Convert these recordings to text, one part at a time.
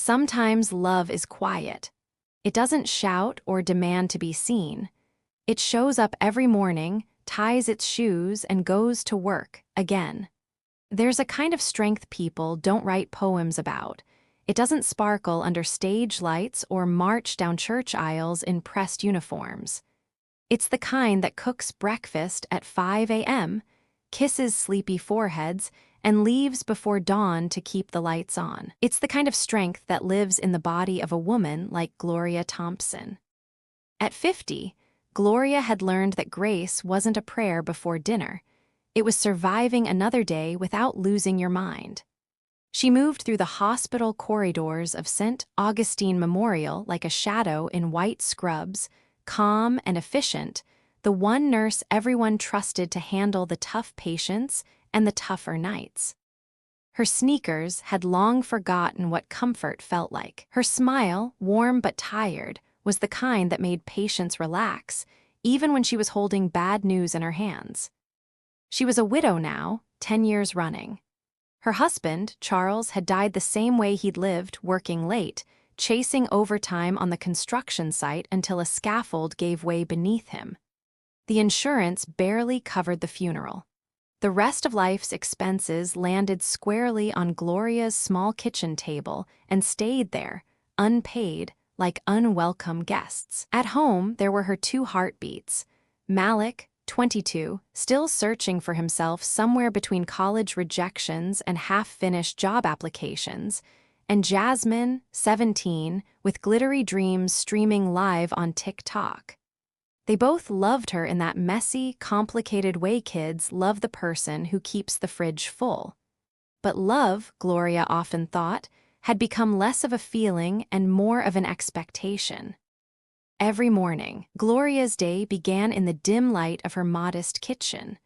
Sometimes love is quiet. It doesn't shout or demand to be seen. It shows up every morning, ties its shoes, and goes to work again. There's a kind of strength people don't write poems about. It doesn't sparkle under stage lights or march down church aisles in pressed uniforms. It's the kind that cooks breakfast at 5 a.m., kisses sleepy foreheads, and leaves before dawn to keep the lights on. It's the kind of strength that lives in the body of a woman like Gloria Thompson. At 50, Gloria had learned that grace wasn't a prayer before dinner. It was surviving another day without losing your mind. She moved through the hospital corridors of St. Augustine Memorial like a shadow in white scrubs, calm and efficient, the one nurse everyone trusted to handle the tough patients and the tougher nights. Her sneakers had long forgotten what comfort felt like. Her smile, warm but tired, was the kind that made patients relax, even when she was holding bad news in her hands. She was a widow now, 10 years running. Her husband, Charles, had died the same way he'd lived, working late, chasing overtime on the construction site until a scaffold gave way beneath him. The insurance barely covered the funeral. The rest of life's expenses landed squarely on Gloria's small kitchen table and stayed there, unpaid, like unwelcome guests. At home, there were her two heartbeats. Malik, 22, still searching for himself somewhere between college rejections and half-finished job applications, and Jasmine, 17, with glittery dreams streaming live on TikTok. They both loved her in that messy, complicated way kids love the person who keeps the fridge full. But love, Gloria often thought, had become less of a feeling and more of an expectation. Every morning, Gloria's day began in the dim light of her modest kitchen.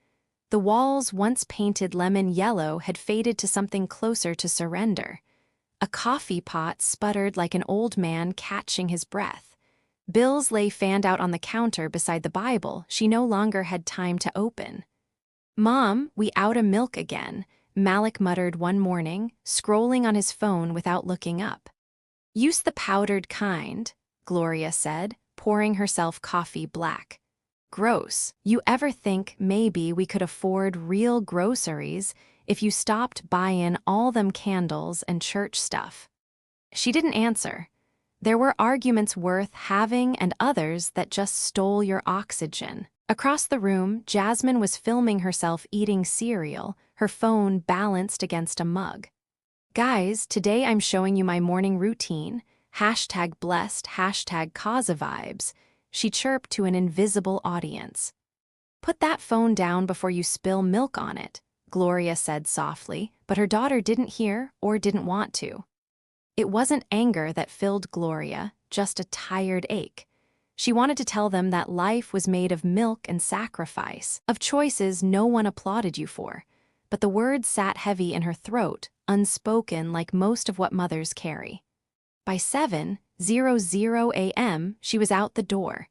The walls, once painted lemon yellow, had faded to something closer to surrender. A coffee pot sputtered like an old man catching his breath. Bills lay fanned out on the counter beside the Bible she no longer had time to open. "Mom, we outta milk again," Malik muttered one morning, scrolling on his phone without looking up. "Use the powdered kind," Gloria said, pouring herself coffee black. "Gross. You ever think maybe we could afford real groceries if you stopped buying all them candles and church stuff?" She didn't answer. There were arguments worth having and others that just stole your oxygen. Across the room, Jasmine was filming herself eating cereal, her phone balanced against a mug. "Guys, today I'm showing you my morning routine. #blessed, #Kaza vibes," she chirped to an invisible audience. "Put that phone down before you spill milk on it," Gloria said softly, but her daughter didn't hear or didn't want to. It wasn't anger that filled Gloria, just a tired ache. She wanted to tell them that life was made of milk and sacrifice, of choices no one applauded you for. But the words sat heavy in her throat, unspoken like most of what mothers carry. By 7:00 a.m., she was out the door.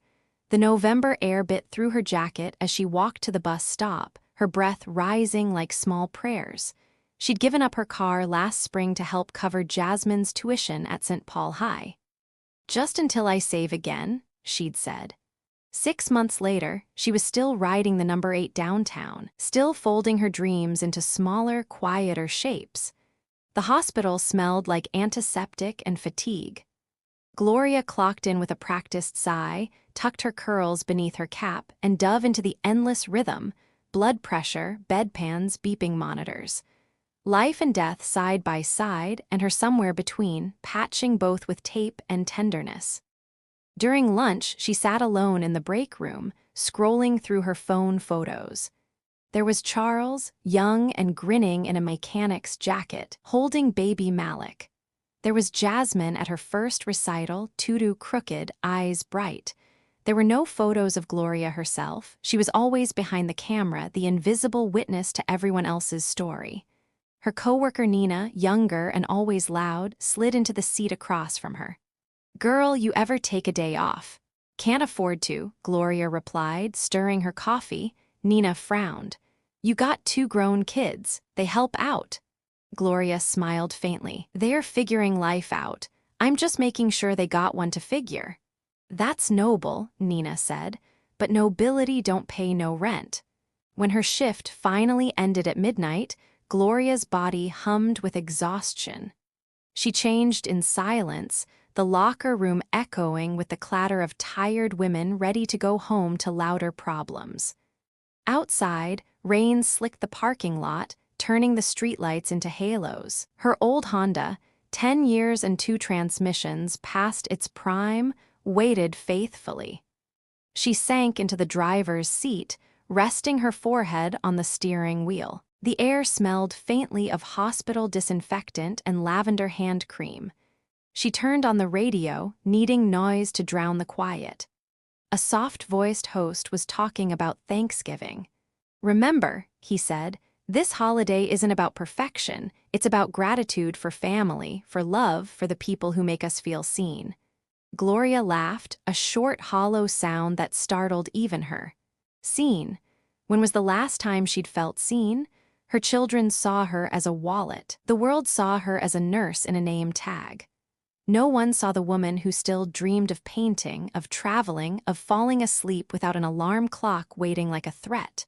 The November air bit through her jacket as she walked to the bus stop, her breath rising like small prayers. She'd given up her car last spring to help cover Jasmine's tuition at St. Paul High. "Just until I save again," she'd said. 6 months later, she was still riding the number 8 downtown, still folding her dreams into smaller, quieter shapes. The hospital smelled like antiseptic and fatigue. Gloria clocked in with a practiced sigh, tucked her curls beneath her cap, and dove into the endless rhythm: blood pressure, bedpans, beeping monitors. Life and death side by side, and her somewhere between, patching both with tape and tenderness. During lunch, she sat alone in the break room, scrolling through her phone photos. There was Charles, young and grinning in a mechanic's jacket, holding baby Malik. There was Jasmine at her first recital, tutu crooked, eyes bright. There were no photos of Gloria herself. She was always behind the camera, the invisible witness to everyone else's story. Her coworker Nina, younger and always loud, slid into the seat across from her. "Girl, you ever take a day off?" "Can't afford to," Gloria replied, stirring her coffee. Nina frowned. "You got 2 grown kids. They help out." Gloria smiled faintly. "They're figuring life out. I'm just making sure they got one to figure. That's noble, Nina said, but nobility don't pay no rent. When her shift finally ended at midnight, Gloria's body hummed with exhaustion. She changed in silence, the locker room echoing with the clatter of tired women ready to go home to louder problems. Outside, rain slicked the parking lot, turning the streetlights into halos. Her old Honda, 10 years and 2 transmissions past its prime, waited faithfully. She sank into the driver's seat, resting her forehead on the steering wheel. The air smelled faintly of hospital disinfectant and lavender hand cream. She turned on the radio, needing noise to drown the quiet. A soft-voiced host was talking about Thanksgiving. "Remember," he said, "this holiday isn't about perfection, it's about gratitude for family, for love, for the people who make us feel seen." Gloria laughed, a short, hollow sound that startled even her. Seen? When was the last time she'd felt seen? Her children saw her as a wallet. The world saw her as a nurse in a name tag. No one saw the woman who still dreamed of painting, of traveling, of falling asleep without an alarm clock waiting like a threat.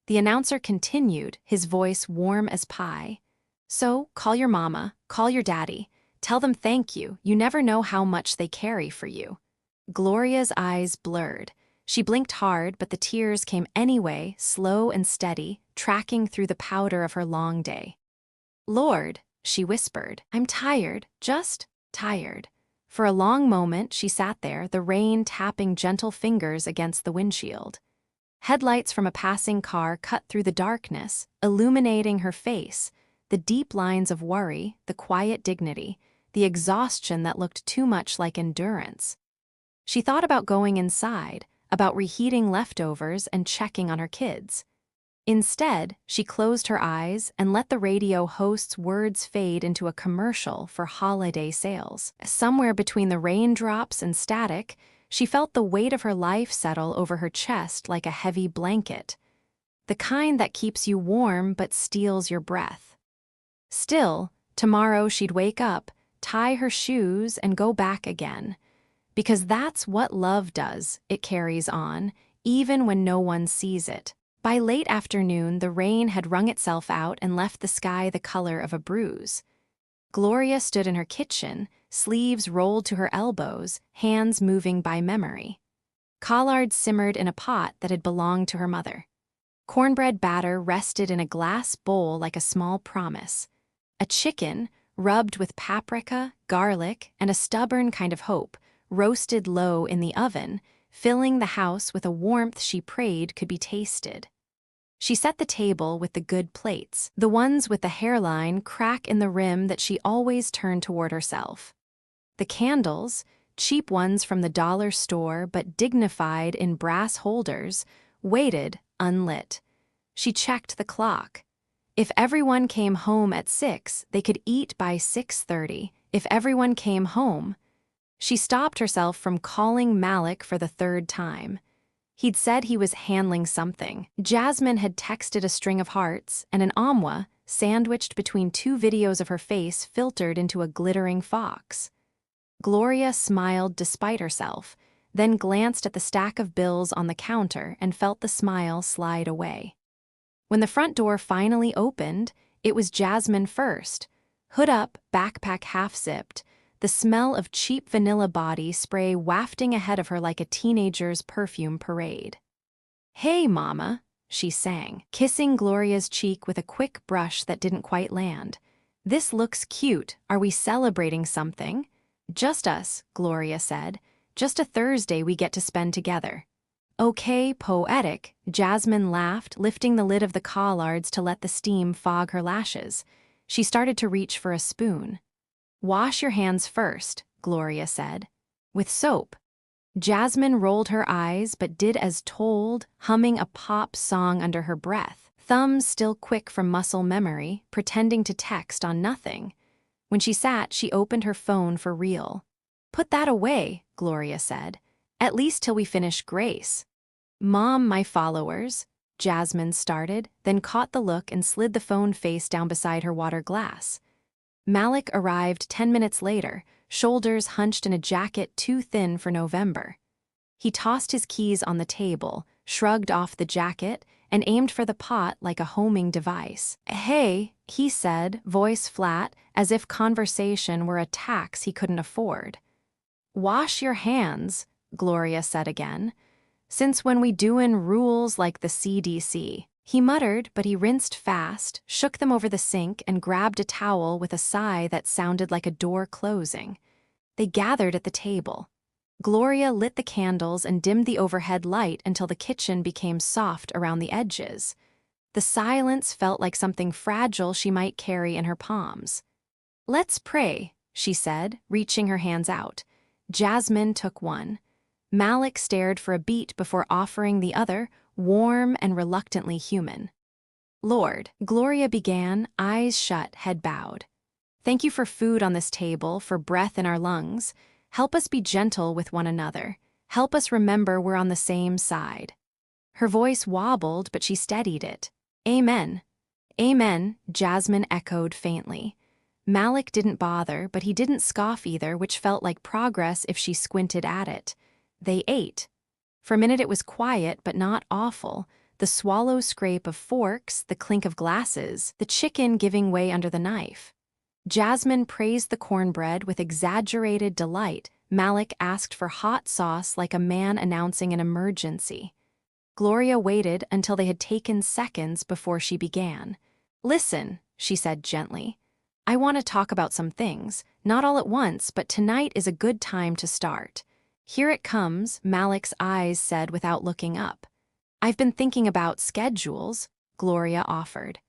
The announcer continued, his voice warm as pie. "So, call your mama, call your daddy. Tell them thank you, you never know how much they carry for you." Gloria's eyes blurred. She blinked hard, but the tears came anyway, slow and steady, tracking through the powder of her long day. "Lord," she whispered, "I'm tired, just tired." For a long moment she sat there, the rain tapping gentle fingers against the windshield. Headlights from a passing car cut through the darkness, illuminating her face, the deep lines of worry, the quiet dignity, the exhaustion that looked too much like endurance. She thought about going inside, about reheating leftovers and checking on her kids. Instead, she closed her eyes and let the radio host's words fade into a commercial for holiday sales. Somewhere between the raindrops and static, she felt the weight of her life settle over her chest like a heavy blanket, the kind that keeps you warm but steals your breath. Still, tomorrow she'd wake up, tie her shoes, and go back again. Because that's what love does, it carries on, even when no one sees it. By late afternoon, the rain had wrung itself out and left the sky the color of a bruise. Gloria stood in her kitchen, sleeves rolled to her elbows, hands moving by memory. Collards simmered in a pot that had belonged to her mother. Cornbread batter rested in a glass bowl like a small promise. A chicken, rubbed with paprika, garlic, and a stubborn kind of hope, roasted low in the oven, filling the house with a warmth she prayed could be tasted. She set the table with the good plates, the ones with the hairline crack in the rim that she always turned toward herself. The candles, cheap ones from the dollar store but dignified in brass holders, waited unlit. She checked the clock. If everyone came home at 6, they could eat by 6:30. If everyone came home, she stopped herself from calling Malik for the 3rd time. He'd said he was handling something. Jasmine had texted a string of hearts, and an amwa, sandwiched between 2 videos of her face, filtered into a glittering fox. Gloria smiled despite herself, then glanced at the stack of bills on the counter and felt the smile slide away. When the front door finally opened, it was Jasmine first. Hood up, backpack half-zipped, the smell of cheap vanilla body spray wafting ahead of her like a teenager's perfume parade. "Hey, Mama," she sang, kissing Gloria's cheek with a quick brush that didn't quite land. "This looks cute. Are we celebrating something?" "Just us," Gloria said. "Just a Thursday we get to spend together." "Okay, poetic," Jasmine laughed, lifting the lid of the collards to let the steam fog her lashes. She started to reach for a spoon. "Wash your hands first," Gloria said. "With soap." Jasmine rolled her eyes but did as told, humming a pop song under her breath, thumbs still quick from muscle memory, pretending to text on nothing. When she sat, she opened her phone for real. "Put that away," Gloria said. "At least till we finish Grace." "Mom, my followers," Jasmine started, then caught the look and slid the phone face down beside her water glass. Malik arrived 10 minutes later, shoulders hunched in a jacket too thin for November. He tossed his keys on the table, shrugged off the jacket, and aimed for the pot like a homing device. "Hey," he said, voice flat, as if conversation were a tax he couldn't afford. "Wash your hands," Gloria said again. "Since when we doin' rules like the CDC?" He muttered, but he rinsed fast, shook them over the sink, and grabbed a towel with a sigh that sounded like a door closing. They gathered at the table. Gloria lit the candles and dimmed the overhead light until the kitchen became soft around the edges. The silence felt like something fragile she might carry in her palms. "Let's pray," she said, reaching her hands out. Jasmine took one. Malik stared for a beat before offering the other, warm and reluctantly human. "Lord," Gloria began, eyes shut, head bowed. "Thank you for food on this table, for breath in our lungs. Help us be gentle with one another. Help us remember we're on the same side." Her voice wobbled, but she steadied it. "Amen." "Amen," Jasmine echoed faintly. Malik didn't bother, but he didn't scoff either, which felt like progress if she squinted at it. They ate. For a minute it was quiet, but not awful. The swallow scrape of forks, the clink of glasses, the chicken giving way under the knife. Jasmine praised the cornbread with exaggerated delight. Malik asked for hot sauce like a man announcing an emergency. Gloria waited until they had taken seconds before she began. "Listen," she said gently. "I want to talk about some things, not all at once, but tonight is a good time to start." "Here it comes," Malik's eyes said without looking up. "I've been thinking about schedules," Gloria offered.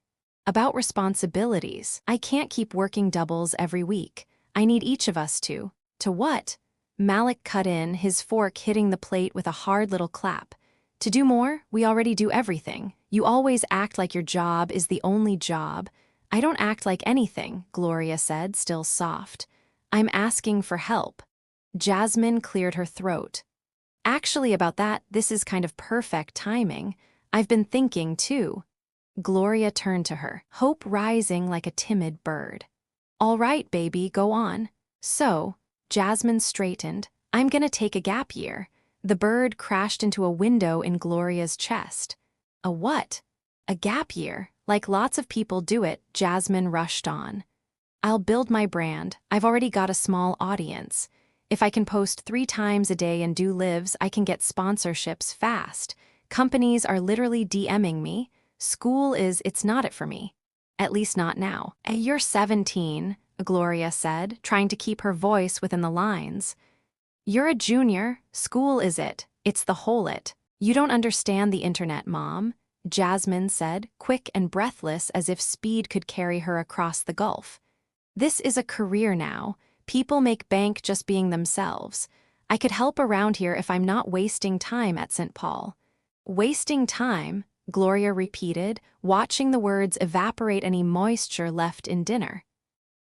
"About responsibilities. I can't keep working doubles every week. I need each of us to." "To what?" Malik cut in, his fork hitting the plate with a hard little clap. "To do more? We already do everything. You always act like your job is the only job." "I don't act like anything," Gloria said, still soft. "I'm asking for help." Jasmine cleared her throat. "Actually, about that, this is kind of perfect timing. I've been thinking, too." Gloria turned to her, hope rising like a timid bird. "All right, baby, go on." "So," Jasmine straightened, "I'm gonna take a gap year." The bird crashed into a window in Gloria's chest. "A what?" "A gap year. Like lots of people do it," Jasmine rushed on. "I'll build my brand. I've already got a small audience. If I can post 3 times a day and do lives, I can get sponsorships fast. Companies are literally DMing me. It's not it for me. At least not now." "You're 17, Gloria said, trying to keep her voice within the lines. "You're a junior. School is it. It's the whole it. You don't understand the internet, Mom," Jasmine said, quick and breathless as if speed could carry her across the gulf. "This is a career now. People make bank just being themselves. I could help around here if I'm not wasting time at St. Paul." "Wasting time," Gloria repeated, watching the words evaporate any moisture left in dinner.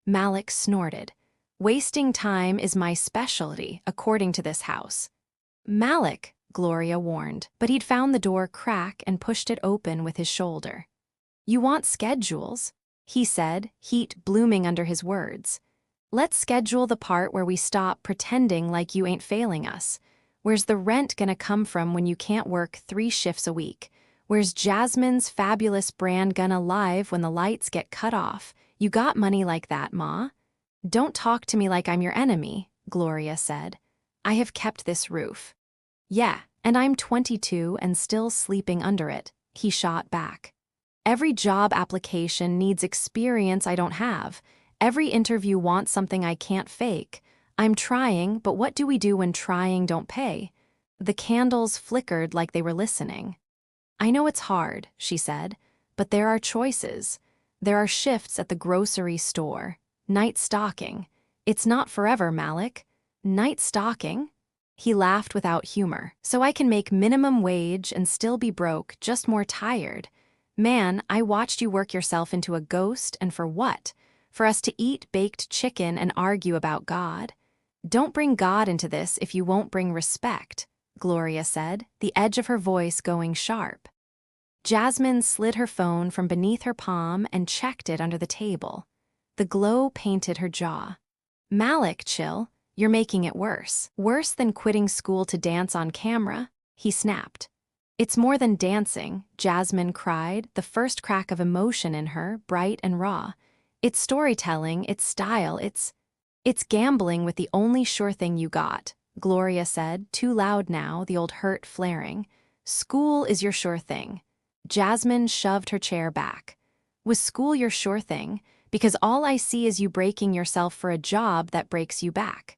Malik snorted. "Wasting time is my specialty, according to this house." "Malik," Gloria warned, but he'd found the door crack and pushed it open with his shoulder. "You want schedules?" he said, heat blooming under his words. "Let's schedule the part where we stop pretending like you ain't failing us. Where's the rent gonna come from when you can't work 3 shifts a week? Where's Jasmine's fabulous brand gonna live when the lights get cut off? You got money like that, Ma?" "Don't talk to me like I'm your enemy," Gloria said. "I have kept this roof." "Yeah, and I'm 22 and still sleeping under it," he shot back. "Every job application needs experience I don't have. Every interview wants something I can't fake. I'm trying, but what do we do when trying don't pay?" The candles flickered like they were listening. "I know it's hard," she said, "but there are choices. There are shifts at the grocery store. Night stocking. It's not forever, Malik." "Night stocking?" He laughed without humor. "So I can make minimum wage and still be broke, just more tired. Man, I watched you work yourself into a ghost, and for what? For us to eat baked chicken and argue about God? Don't bring God into this if you won't bring respect," Gloria said, the edge of her voice going sharp. Jasmine slid her phone from beneath her palm and checked it under the table. The glow painted her jaw. "Malik, chill. You're making it worse. Worse than quitting school to dance on camera, he snapped. It's more than dancing, Jasmine cried, the first crack of emotion in her, bright and raw. It's storytelling, it's style, it's gambling with the only sure thing you got, Gloria said, too loud now, the old hurt flaring. School is your sure thing. Jasmine shoved her chair back. Was school your sure thing? Because all I see is you breaking yourself for a job that breaks you back.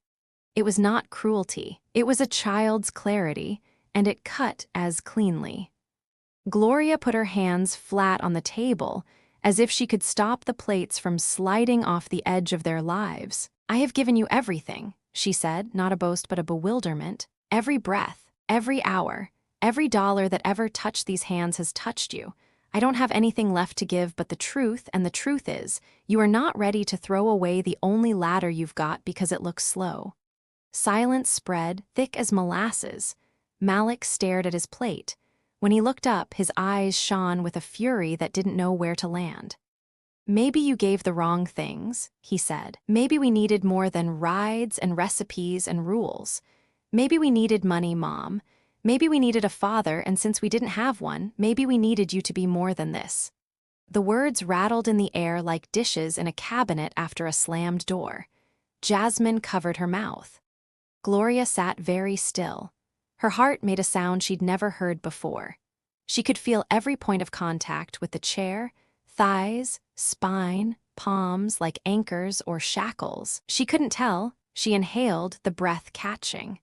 It was not cruelty. It was a child's clarity, and it cut as cleanly. Gloria put her hands flat on the table, as if she could stop the plates from sliding off the edge of their lives. I have given you everything, she said, not a boast but a bewilderment. Every breath, every hour, every dollar that ever touched these hands has touched you. I don't have anything left to give but the truth, and the truth is, you are not ready to throw away the only ladder you've got because it looks slow. Silence spread, thick as molasses. Malik stared at his plate. When he looked up, his eyes shone with a fury that didn't know where to land. Maybe you gave the wrong things, he said. Maybe we needed more than rides and recipes and rules. Maybe we needed money, Mom. Maybe we needed a father, and since we didn't have one, maybe we needed you to be more than this. The words rattled in the air like dishes in a cabinet after a slammed door. Jasmine covered her mouth. Gloria sat very still. Her heart made a sound she'd never heard before. She could feel every point of contact with the chair, thighs, spine, palms like anchors or shackles. She couldn't tell. She inhaled, the breath catching.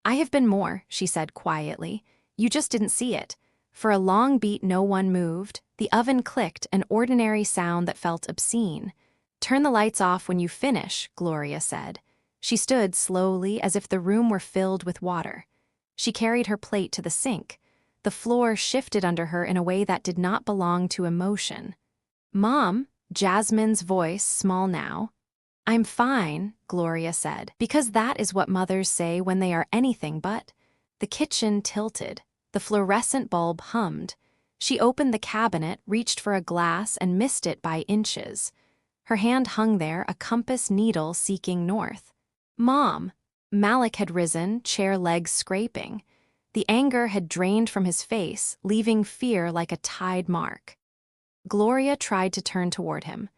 I have been more, she said quietly. You just didn't see it. For a long beat no one moved. The oven clicked, an ordinary sound that felt obscene. Turn the lights off when you finish, Gloria said. She stood slowly as if the room were filled with water. She carried her plate to the sink. The floor shifted under her in a way that did not belong to emotion. Mom, Jasmine's voice, small now. I'm fine, Gloria said, because that is what mothers say when they are anything but. The kitchen tilted. The fluorescent bulb hummed. She opened the cabinet, reached for a glass, and missed it by inches. Her hand hung there, a compass needle seeking north. Mom! Malik had risen, chair legs scraping. The anger had drained from his face, leaving fear like a tide mark. Gloria tried to turn toward him.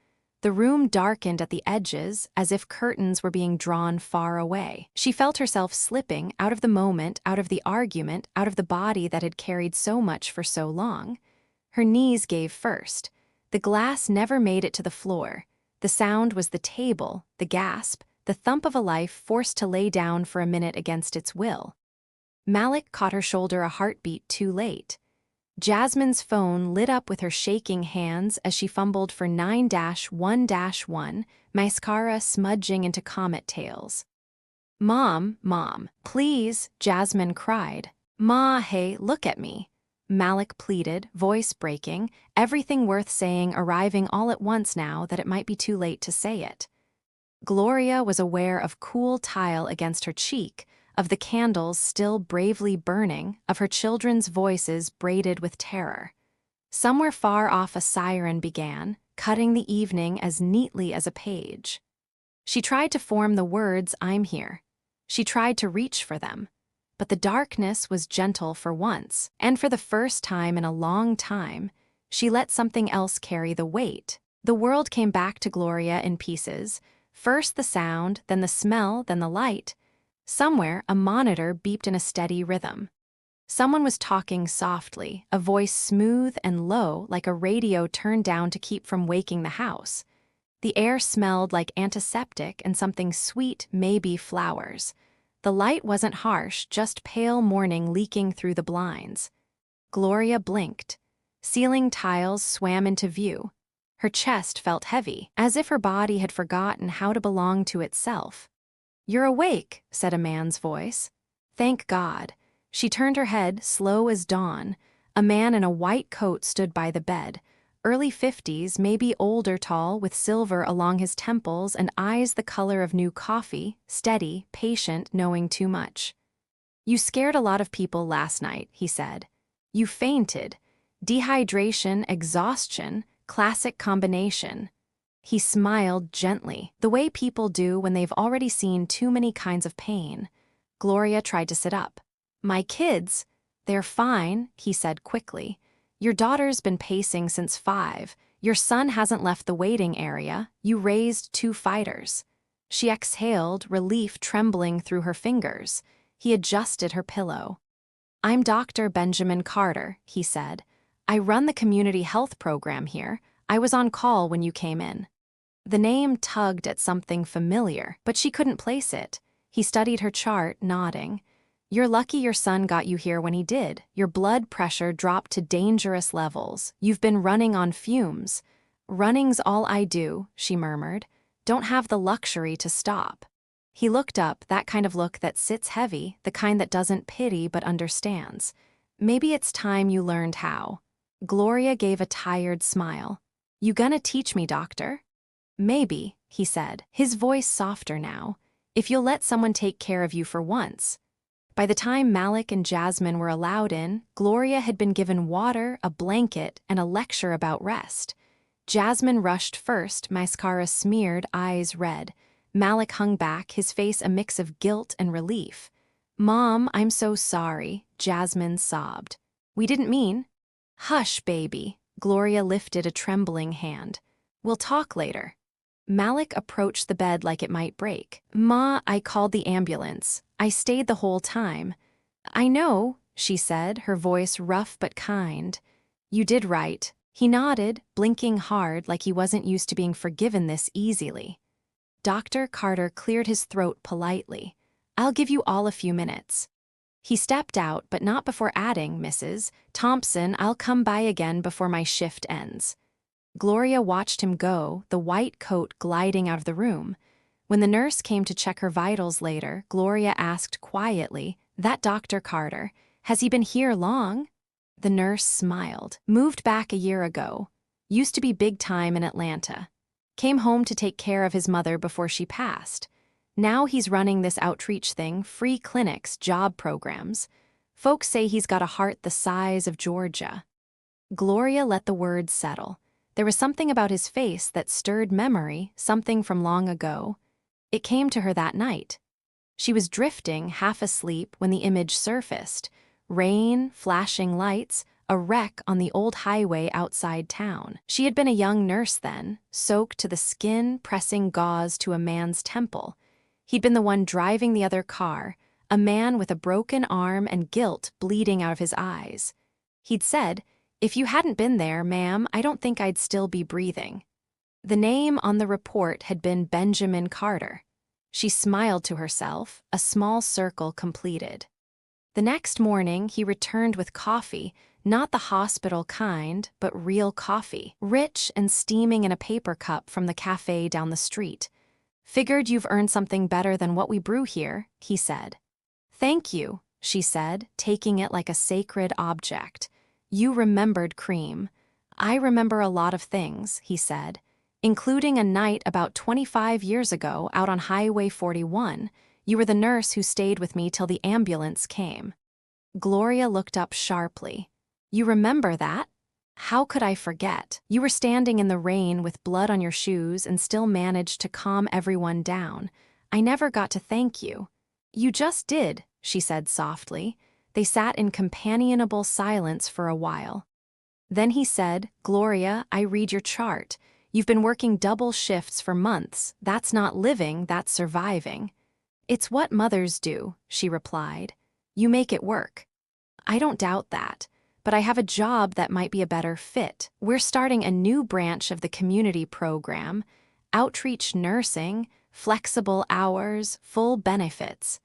The room darkened at the edges, as if curtains were being drawn far away. She felt herself slipping out of the moment, out of the argument, out of the body that had carried so much for so long. Her knees gave first. The glass never made it to the floor. The sound was the table, the gasp, the thump of a life forced to lay down for a minute against its will. Malik caught her shoulder a heartbeat too late. Jasmine's phone lit up with her shaking hands as she fumbled for 9-1-1, mascara smudging into comet tails. Mom, please, Jasmine cried. Ma, hey, look at me. Malik pleaded, voice breaking, everything worth saying arriving all at once now that it might be too late to say it. Gloria was aware of cool tile against her cheek, of the candles still bravely burning, of her children's voices braided with terror. Somewhere far off a siren began, cutting the evening as neatly as a page. She tried to form the words, I'm here. She tried to reach for them. But the darkness was gentle for once, and for the first time in a long time, she let something else carry the weight. The world came back to Gloria in pieces, first the sound, then the smell, then the light. Somewhere, a monitor beeped in a steady rhythm. Someone was talking softly, a voice smooth and low like a radio turned down to keep from waking the house. The air smelled like antiseptic and something sweet, maybe flowers. The light wasn't harsh, just pale morning leaking through the blinds. Gloria blinked. Ceiling tiles swam into view. Her chest felt heavy, as if her body had forgotten how to belong to itself. You're awake, said a man's voice. Thank God. She turned her head, slow as dawn. A man in a white coat stood by the bed. Early 50s, maybe old or tall, with silver along his temples and eyes the color of new coffee, steady, patient, knowing too much. You scared a lot of people last night, he said. You fainted. Dehydration, exhaustion, classic combination. He smiled gently, the way people do when they've already seen too many kinds of pain. Gloria tried to sit up. "My kids, they're fine," he said quickly. "Your daughter's been pacing since 5. Your son hasn't left the waiting area. You raised 2 fighters." She exhaled, relief trembling through her fingers. He adjusted her pillow. "I'm Dr. Benjamin Carter," he said. "I run the community health program here. I was on call when you came in." The name tugged at something familiar, but she couldn't place it. He studied her chart, nodding. "You're lucky your son got you here when he did. Your blood pressure dropped to dangerous levels. You've been running on fumes." "Running's all I do," she murmured. "Don't have the luxury to stop." He looked up, that kind of look that sits heavy, the kind that doesn't pity but understands. "Maybe it's time you learned how." Gloria gave a tired smile. "You gonna teach me, doctor?" "Maybe," he said, his voice softer now, "if you'll let someone take care of you for once." By the time Malik and Jasmine were allowed in, Gloria had been given water, a blanket, and a lecture about rest. Jasmine rushed first, mascara smeared, eyes red. Malik hung back, his face a mix of guilt and relief. "Mom, I'm so sorry," Jasmine sobbed. "We didn't mean." "Hush, baby." Gloria lifted a trembling hand. "We'll talk later." Malik approached the bed like it might break. "Ma, I called the ambulance. I stayed the whole time." "I know," she said, her voice rough but kind. "You did right." He nodded, blinking hard like he wasn't used to being forgiven this easily. Dr. Carter cleared his throat politely. "I'll give you all a few minutes." He stepped out, but not before adding, "Mrs. Thompson, I'll come by again before my shift ends." Gloria watched him go, the white coat gliding out of the room. When the nurse came to check her vitals later, Gloria asked quietly, "That Dr. Carter, has he been here long?" The nurse smiled. "Moved back a year ago. Used to be big time in Atlanta. Came home to take care of his mother before she passed. Now he's running this outreach thing, free clinics, job programs. Folks say he's got a heart the size of Georgia." Gloria let the words settle. There was something about his face that stirred memory, something from long ago. It came to her that night. She was drifting, half asleep, when the image surfaced. Rain, flashing lights, a wreck on the old highway outside town. She had been a young nurse then, soaked to the skin, pressing gauze to a man's temple. He'd been the one driving the other car, a man with a broken arm and guilt bleeding out of his eyes. He'd said, "If you hadn't been there, ma'am, I don't think I'd still be breathing." The name on the report had been Benjamin Carter. She smiled to herself, a small circle completed. The next morning, he returned with coffee, not the hospital kind, but real coffee, rich and steaming in a paper cup from the cafe down the street. "Figured you've earned something better than what we brew here," he said. "Thank you," she said, taking it like a sacred object. "You remembered cream." "I remember a lot of things," he said, "including a night about 25 years ago out on Highway 41. You were the nurse who stayed with me till the ambulance came." Gloria looked up sharply. "You remember that?" "How could I forget? You were standing in the rain with blood on your shoes and still managed to calm everyone down. I never got to thank you." "You just did," she said softly. They sat in companionable silence for a while. Then he said, "Gloria, I read your chart. You've been working double shifts for months. That's not living, that's surviving." "It's what mothers do," she replied. "You make it work." "I don't doubt that. But I have a job that might be a better fit. We're starting a new branch of the community program, outreach nursing, flexible hours, full benefits.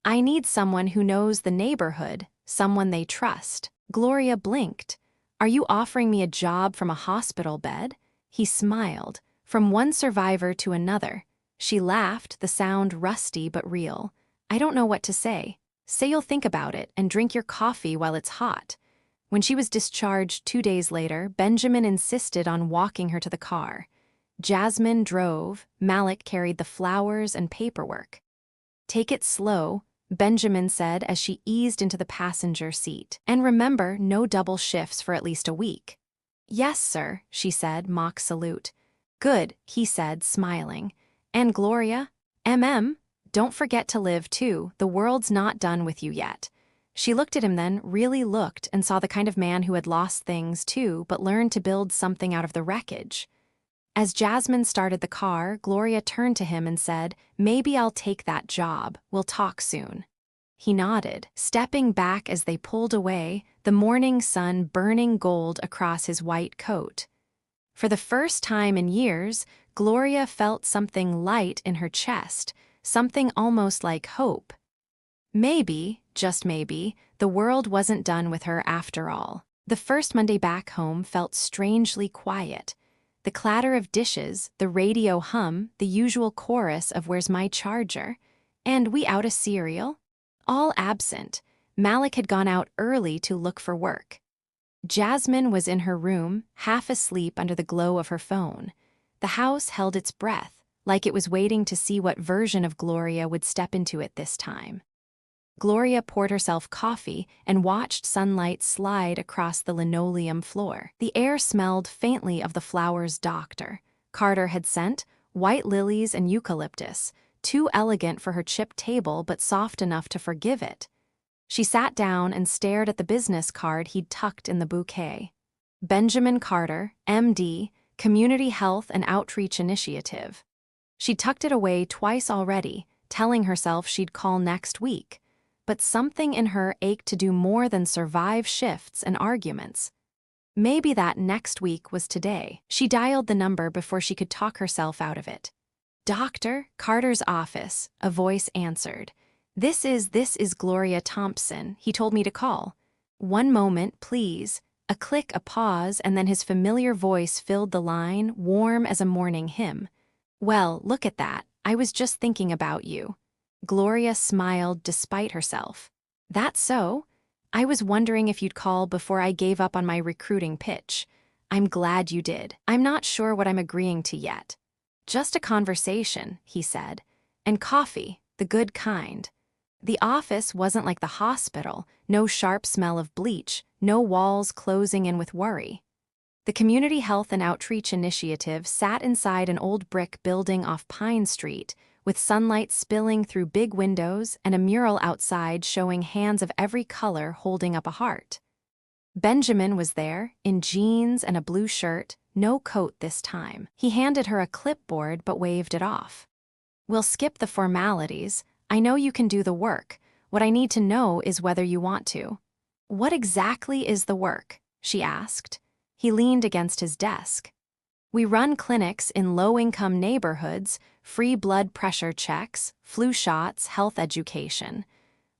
I need someone who knows the neighborhood, someone they trust." Gloria blinked. "Are you offering me a job from a hospital bed?" He smiled. "From one survivor to another." She laughed, the sound rusty but real. "I don't know what to say. Say you'll think about it and drink your coffee while it's hot." When she was discharged 2 days later, Benjamin insisted on walking her to the car. Jasmine drove, Malik carried the flowers and paperwork. "Take it slow," Benjamin said as she eased into the passenger seat. "And remember, no double shifts for at least a week." "Yes, sir," she said, mock salute. Good, he said, smiling. And Gloria? Don't forget to live too, the world's not done with you yet. She looked at him then, really looked, and saw the kind of man who had lost things too, but learned to build something out of the wreckage. As Jasmine started the car, Gloria turned to him and said, "Maybe I'll take that job. We'll talk soon." He nodded, stepping back as they pulled away, the morning sun burning gold across his white coat. For the first time in years, Gloria felt something light in her chest, something almost like hope. Maybe, just maybe, the world wasn't done with her after all. The first Monday back home felt strangely quiet. The clatter of dishes, the radio hum, the usual chorus of "Where's my charger?" and "We out of cereal?" All absent. Malik had gone out early to look for work. Jasmine was in her room, half asleep under the glow of her phone. The house held its breath, like it was waiting to see what version of Gloria would step into it this time. Gloria poured herself coffee and watched sunlight slide across the linoleum floor. The air smelled faintly of the flowers Dr. Carter had sent, white lilies and eucalyptus, too elegant for her chipped table but soft enough to forgive it. She sat down and stared at the business card he'd tucked in the bouquet. Benjamin Carter, MD, Community Health and Outreach Initiative. She tucked it away twice already, telling herself she'd call next week. But something in her ached to do more than survive shifts and arguments. Maybe that next week was today. She dialed the number before she could talk herself out of it. "Dr. Carter's office," a voice answered. This is Gloria Thompson. He told me to call." "One moment, please." A click, a pause, and then his familiar voice filled the line, warm as a morning hymn. "Well, look at that. I was just thinking about you." Gloria smiled despite herself. "That's so? I was wondering if you'd call before I gave up on my recruiting pitch. I'm glad you did. I'm not sure what I'm agreeing to yet." "Just a conversation," he said. "And coffee, the good kind." The office wasn't like the hospital, no sharp smell of bleach, no walls closing in with worry. The Community Health and Outreach Initiative sat inside an old brick building off Pine Street, with sunlight spilling through big windows and a mural outside showing hands of every color holding up a heart. Benjamin was there, in jeans and a blue shirt, no coat this time. He handed her a clipboard but waved it off. "We'll skip the formalities. I know you can do the work. What I need to know is whether you want to." "What exactly is the work?" she asked. He leaned against his desk. "We run clinics in low-income neighborhoods, free blood pressure checks, flu shots, health education.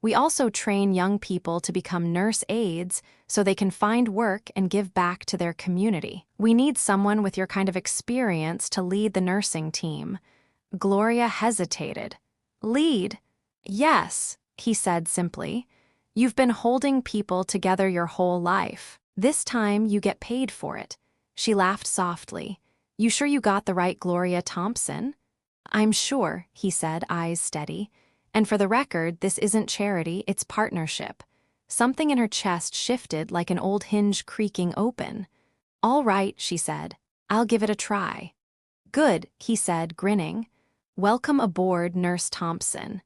We also train young people to become nurse aides so they can find work and give back to their community. We need someone with your kind of experience to lead the nursing team." Gloria hesitated. "Lead?" "Yes," he said simply. "You've been holding people together your whole life. This time you get paid for it." She laughed softly. "You sure you got the right Gloria Thompson?" "I'm sure," he said, eyes steady. "And for the record, this isn't charity, it's partnership." Something in her chest shifted like an old hinge creaking open. "All right," she said. "I'll give it a try." "Good," he said, grinning. "Welcome aboard, Nurse Thompson."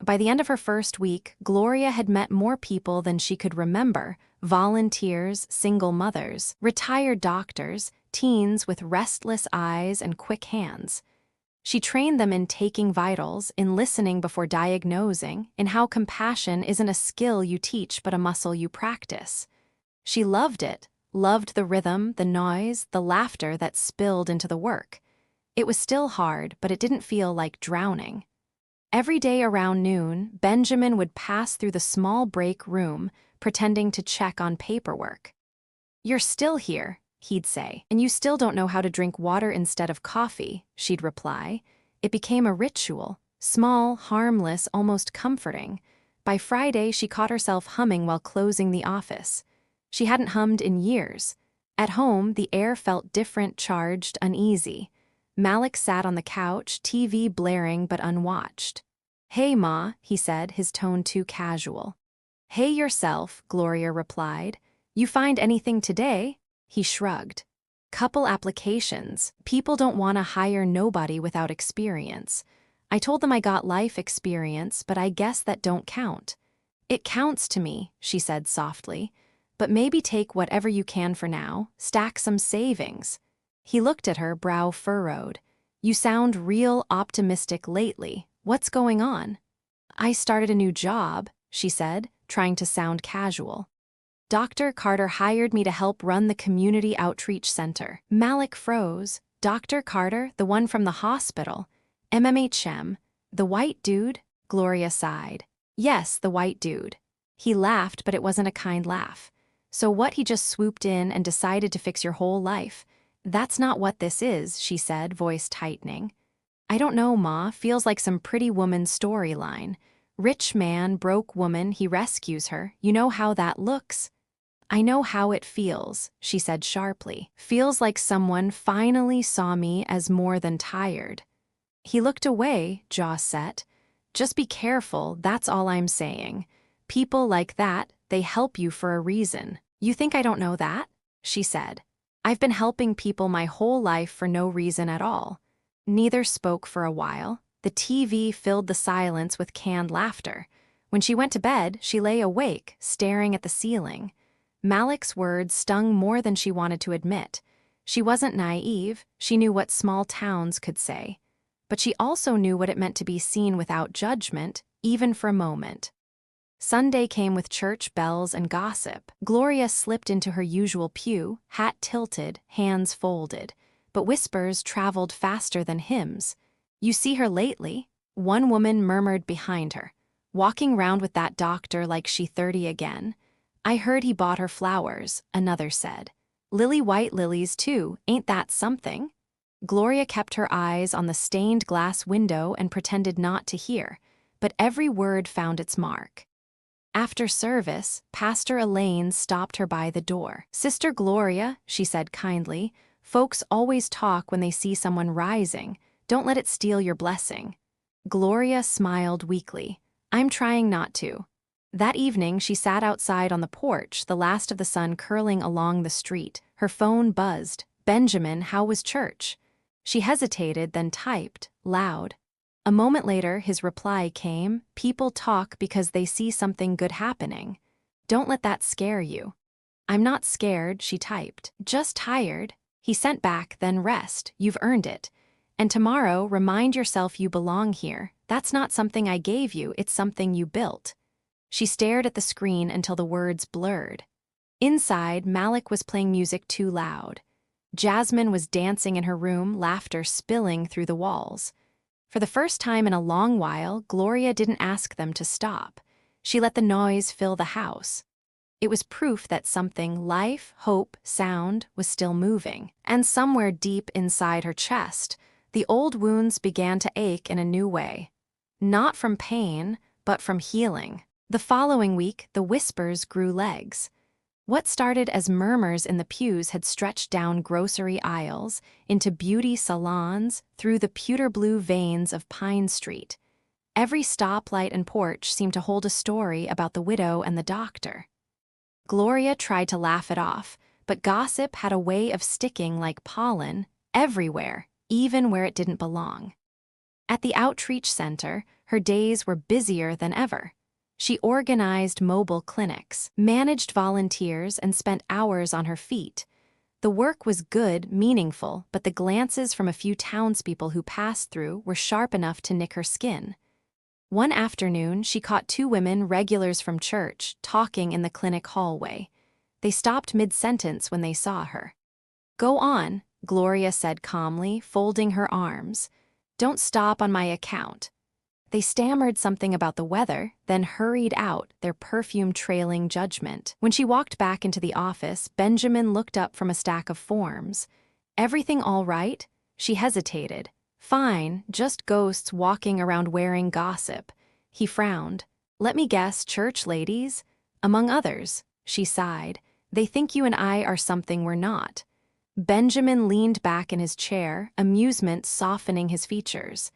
By the end of her first week, Gloria had met more people than she could remember: volunteers, single mothers, retired doctors, teens with restless eyes and quick hands. She trained them in taking vitals, in listening before diagnosing, in how compassion isn't a skill you teach but a muscle you practice. She loved it, loved the rhythm, the noise, the laughter that spilled into the work. It was still hard, but it didn't feel like drowning. Every day around noon, Benjamin would pass through the small break room, pretending to check on paperwork. "You're still here," he'd say, "and you still don't know how to drink water instead of coffee," she'd reply. It became a ritual, small, harmless, almost comforting. By Friday, she caught herself humming while closing the office. She hadn't hummed in years. At home, the air felt different, charged, uneasy. Malik sat on the couch, TV blaring but unwatched. "Hey, Ma," he said, his tone too casual. "Hey yourself," Gloria replied. "You find anything today?" He shrugged. Couple applications. People don't want to hire nobody without experience. I told them I got life experience, but I guess that don't count. It counts to me, she said softly. But maybe take whatever you can for now, stack some savings. He looked at her, brow furrowed. You sound real optimistic lately. What's going on? I started a new job, she said, trying to sound casual. Dr. Carter hired me to help run the community outreach center. Malik froze. Dr. Carter, the one from the hospital. MMHM. The white dude? Gloria sighed. Yes, the white dude. He laughed, but it wasn't a kind laugh. So what, he just swooped in and decided to fix your whole life? That's not what this is, she said, voice tightening. I don't know, Ma. Feels like some pretty woman storyline. Rich man, broke woman, he rescues her. You know how that looks? I know how it feels, she said sharply. Feels like someone finally saw me as more than tired. He looked away, jaw set. Just be careful, that's all I'm saying. People like that, they help you for a reason. You think I don't know that? She said. I've been helping people my whole life for no reason at all. Neither spoke for a while. The TV filled the silence with canned laughter. When she went to bed, she lay awake, staring at the ceiling. Malik's words stung more than she wanted to admit. She wasn't naive, she knew what small towns could say. But she also knew what it meant to be seen without judgment, even for a moment. Sunday came with church bells and gossip. Gloria slipped into her usual pew, hat tilted, hands folded. But whispers traveled faster than hymns. You see her lately? One woman murmured behind her. Walking round with that doctor like she 30 again. I heard he bought her flowers, another said. Lily white lilies too, ain't that something? Gloria kept her eyes on the stained glass window and pretended not to hear, but every word found its mark. After service, Pastor Elaine stopped her by the door. Sister Gloria, she said kindly, folks always talk when they see someone rising. Don't let it steal your blessing. Gloria smiled weakly. I'm trying not to. That evening, she sat outside on the porch, the last of the sun curling along the street. Her phone buzzed. Benjamin, how was church? She hesitated, then typed, loud. A moment later, his reply came, people talk because they see something good happening. Don't let that scare you. I'm not scared, she typed. Just tired. He sent back, then rest. You've earned it. And tomorrow, remind yourself you belong here. That's not something I gave you, it's something you built. She stared at the screen until the words blurred. Inside, Malik was playing music too loud. Jasmine was dancing in her room, laughter spilling through the walls. For the first time in a long while, Gloria didn't ask them to stop. She let the noise fill the house. It was proof that something, life, hope, sound, was still moving. And somewhere deep inside her chest, the old wounds began to ache in a new way. Not from pain, but from healing. The following week, the whispers grew legs. What started as murmurs in the pews had stretched down grocery aisles, into beauty salons, through the pewter blue veins of Pine Street. Every stoplight and porch seemed to hold a story about the widow and the doctor. Gloria tried to laugh it off, but gossip had a way of sticking like pollen everywhere, even where it didn't belong. At the outreach center, her days were busier than ever. She organized mobile clinics, managed volunteers, and spent hours on her feet. The work was good, meaningful, but the glances from a few townspeople who passed through were sharp enough to nick her skin. One afternoon, she caught two women, regulars from church, talking in the clinic hallway. They stopped mid-sentence when they saw her. Go on, Gloria said calmly, folding her arms. Don't stop on my account. They stammered something about the weather, then hurried out, their perfume trailing judgment. When she walked back into the office, Benjamin looked up from a stack of forms. Everything all right? She hesitated. Fine, just ghosts walking around wearing gossip. He frowned. Let me guess, church ladies? Among others, she sighed. They think you and I are something we're not. Benjamin leaned back in his chair, amusement softening his features.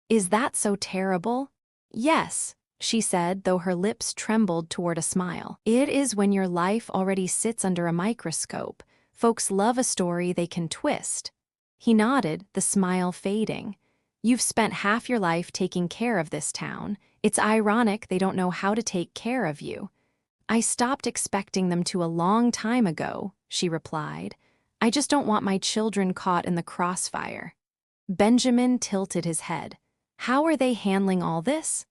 Is that so terrible? Yes, she said, though her lips trembled toward a smile. It is when your life already sits under a microscope, Folks love a story they can twist. He nodded, the smile fading. You've spent half your life taking care of this town. It's ironic they don't know how to take care of you. I stopped expecting them to a long time ago, she replied. I just don't want my children caught in the crossfire. Benjamin tilted his head. How are they handling all this?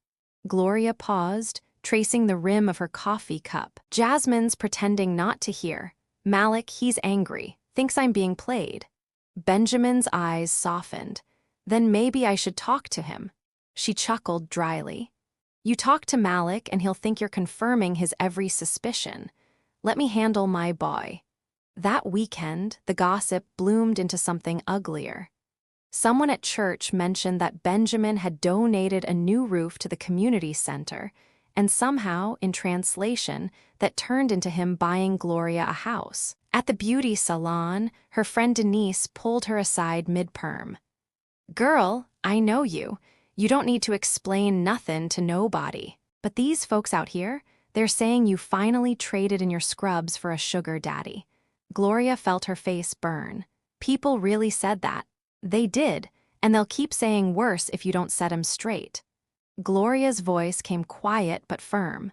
Gloria paused, tracing the rim of her coffee cup. Jasmine's pretending not to hear. Malik, he's angry, thinks I'm being played. Benjamin's eyes softened. Then maybe I should talk to him. She chuckled dryly. You talk to Malik and he'll think you're confirming his every suspicion. Let me handle my boy. That weekend, the gossip bloomed into something uglier. Someone at church mentioned that Benjamin had donated a new roof to the community center, and somehow, in translation, that turned into him buying Gloria a house. At the beauty salon, her friend Denise pulled her aside mid-perm. Girl, I know you. You don't need to explain nothing to nobody. But these folks out here, they're saying you finally traded in your scrubs for a sugar daddy. Gloria felt her face burn. People really said that. They did, and they'll keep saying worse if you don't set 'em straight. Gloria's voice came quiet but firm.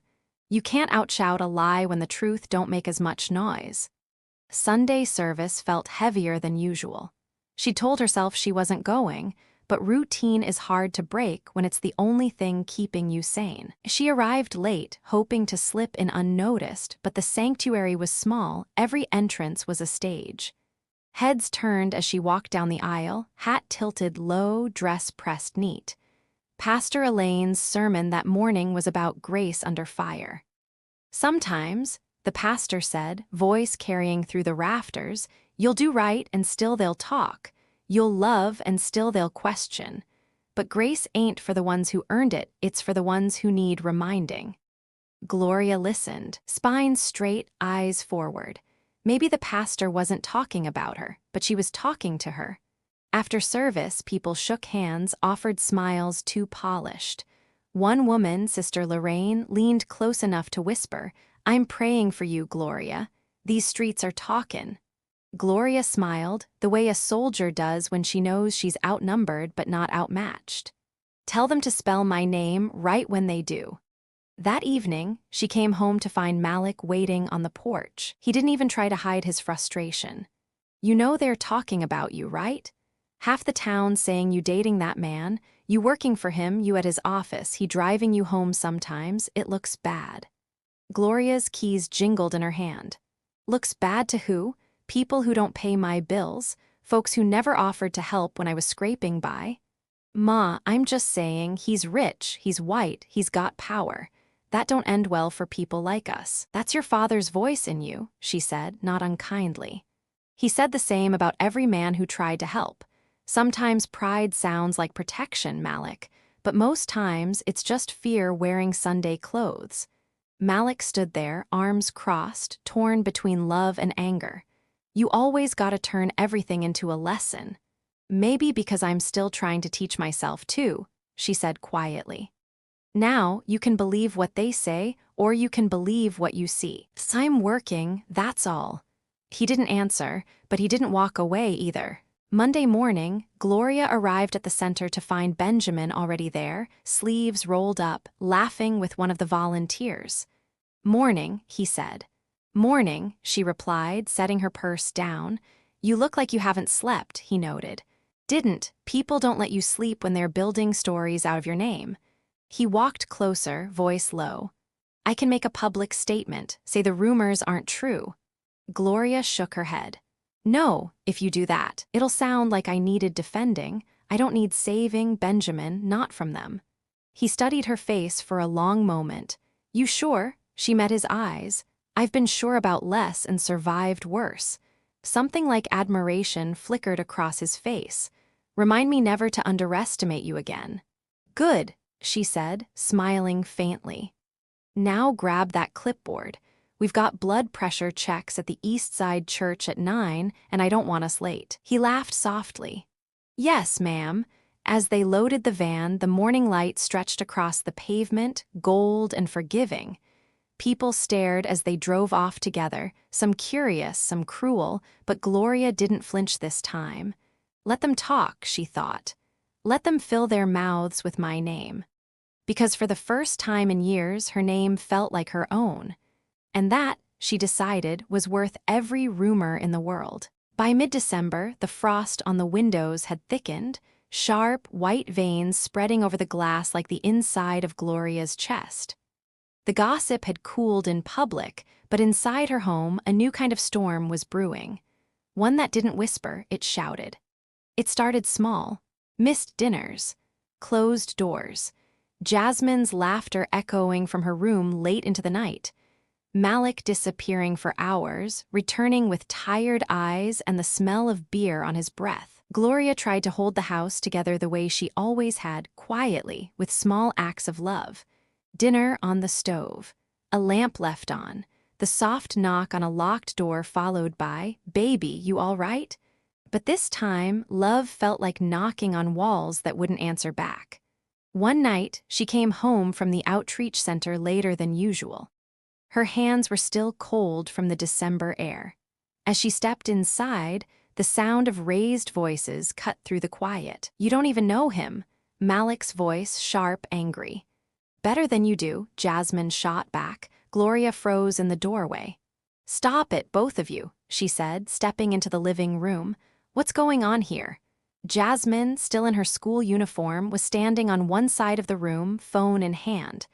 You can't outshout a lie when the truth don't make as much noise. Sunday service felt heavier than usual. She told herself she wasn't going, but routine is hard to break when it's the only thing keeping you sane. She arrived late, hoping to slip in unnoticed, but the sanctuary was small, every entrance was a stage. Heads turned as she walked down the aisle, hat tilted low, dress pressed neat. Pastor Elaine's sermon that morning was about grace under fire. Sometimes, the pastor said, voice carrying through the rafters, you'll do right and still they'll talk. You'll love and still they'll question. But grace ain't for the ones who earned it, it's for the ones who need reminding. Gloria listened, spine straight, eyes forward. Maybe the pastor wasn't talking about her, but she was talking to her. After service, people shook hands, offered smiles too polished. One woman, Sister Lorraine, leaned close enough to whisper, I'm praying for you, Gloria. These streets are talkin'. Gloria smiled, the way a soldier does when she knows she's outnumbered but not outmatched. Tell them to spell my name right when they do. That evening, she came home to find Malik waiting on the porch. He didn't even try to hide his frustration. You know they're talking about you, right? Half the town saying you dating that man, you working for him, you at his office, he driving you home sometimes, it looks bad. Gloria's keys jingled in her hand. Looks bad to who? People who don't pay my bills, folks who never offered to help when I was scraping by. Ma, I'm just saying, he's rich, he's white, he's got power. That don't end well for people like us. That's your father's voice in you, she said, not unkindly. He said the same about every man who tried to help. Sometimes pride sounds like protection, Malik, but most times it's just fear wearing Sunday clothes. Malik stood there, arms crossed, torn between love and anger. You always gotta turn everything into a lesson. Maybe because I'm still trying to teach myself too, she said quietly. Now, you can believe what they say, or you can believe what you see. I'm working, that's all. He didn't answer, but he didn't walk away either. Monday morning, Gloria arrived at the center to find Benjamin already there, sleeves rolled up, laughing with one of the volunteers. Morning, he said. Morning, she replied, setting her purse down. You look like you haven't slept, he noted. Didn't. People don't let you sleep when they're building stories out of your name. He walked closer, voice low. I can make a public statement, say the rumors aren't true. Gloria shook her head. No, if you do that, it'll sound like I needed defending. I don't need saving Benjamin, not from them. He studied her face for a long moment. You sure? She met his eyes. I've been sure about less and survived worse. Something like admiration flickered across his face. Remind me never to underestimate you again. Good, she said, smiling faintly. Now grab that clipboard. We've got blood pressure checks at the East Side Church at 9, and I don't want us late. He laughed softly. Yes, ma'am. As they loaded the van, the morning light stretched across the pavement, gold and forgiving. People stared as they drove off together, some curious, some cruel, but Gloria didn't flinch this time. Let them talk, she thought. Let them fill their mouths with my name. Because for the first time in years, her name felt like her own. And that, she decided, was worth every rumor in the world. By mid-December, the frost on the windows had thickened, sharp, white veins spreading over the glass like the inside of Gloria's chest. The gossip had cooled in public, but inside her home, a new kind of storm was brewing. One that didn't whisper, it shouted. It started small. Missed dinners. Closed doors. Jasmine's laughter echoing from her room late into the night. Malik disappearing for hours, returning with tired eyes and the smell of beer on his breath. Gloria tried to hold the house together the way she always had, quietly, with small acts of love. Dinner on the stove, a lamp left on, the soft knock on a locked door followed by, "Baby, you all right?" But this time, love felt like knocking on walls that wouldn't answer back. One night, she came home from the outreach center later than usual. Her hands were still cold from the December air. As she stepped inside, the sound of raised voices cut through the quiet. "You don't even know him," Malik's voice sharp, angry. "Better than you do," Jasmine shot back. Gloria froze in the doorway. "Stop it, both of you," she said, stepping into the living room. "What's going on here?" Jasmine, still in her school uniform, was standing on one side of the room, phone in hand.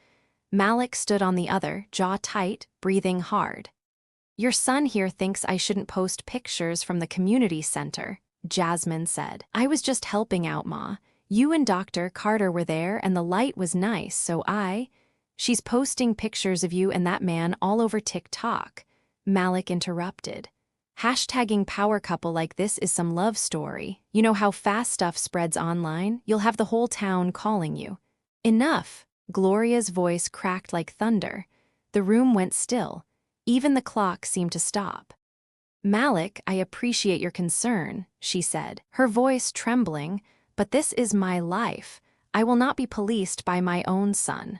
Malik stood on the other, jaw tight, breathing hard. "Your son here thinks I shouldn't post pictures from the community center," Jasmine said. "I was just helping out, Ma. You and Dr. Carter were there and the light was nice, so She's posting pictures of you and that man all over TikTok," Malik interrupted. "Hashtagging power couple like this is some love story. You know how fast stuff spreads online? You'll have the whole town calling you." "Enough," Gloria's voice cracked like thunder. The room went still. Even the clock seemed to stop. "Malik, I appreciate your concern," she said, her voice trembling, "but this is my life. I will not be policed by my own son."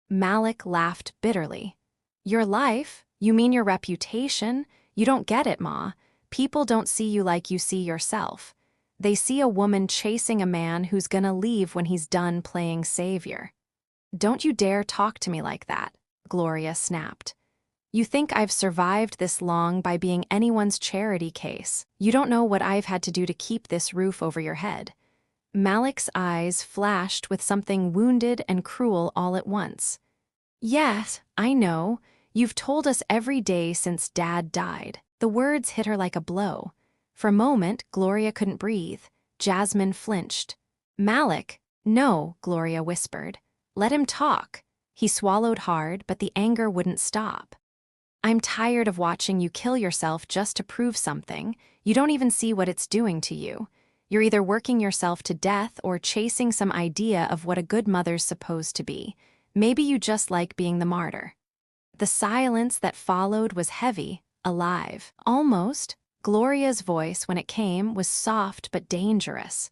Malik laughed bitterly. "Your life? You mean your reputation? You don't get it, Ma. People don't see you like you see yourself. They see a woman chasing a man who's gonna leave when he's done playing savior." "Don't you dare talk to me like that," Gloria snapped. "You think I've survived this long by being anyone's charity case. You don't know what I've had to do to keep this roof over your head." Malik's eyes flashed with something wounded and cruel all at once. "Yes, I know. You've told us every day since Dad died." The words hit her like a blow. For a moment, Gloria couldn't breathe. Jasmine flinched. "Malik." "No," Gloria whispered. "Let him talk." He swallowed hard, but the anger wouldn't stop. "I'm tired of watching you kill yourself just to prove something. You don't even see what it's doing to you. You're either working yourself to death or chasing some idea of what a good mother's supposed to be. Maybe you just like being the martyr." The silence that followed was heavy, alive. Almost. Gloria's voice, when it came, was soft but dangerous.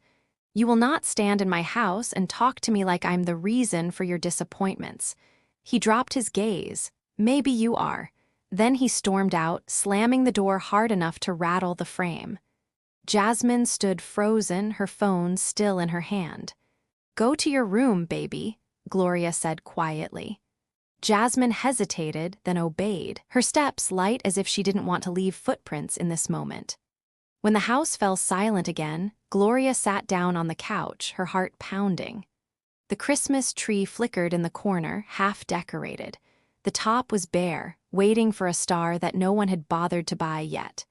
"You will not stand in my house and talk to me like I'm the reason for your disappointments." He dropped his gaze. "Maybe you are." Then he stormed out, slamming the door hard enough to rattle the frame. Jasmine stood frozen, her phone still in her hand. "Go to your room, baby," Gloria said quietly. Jasmine hesitated, then obeyed, her steps light as if she didn't want to leave footprints in this moment. When the house fell silent again, Gloria sat down on the couch, her heart pounding. The Christmas tree flickered in the corner, half decorated. The top was bare, waiting for a star that no one had bothered to buy yet.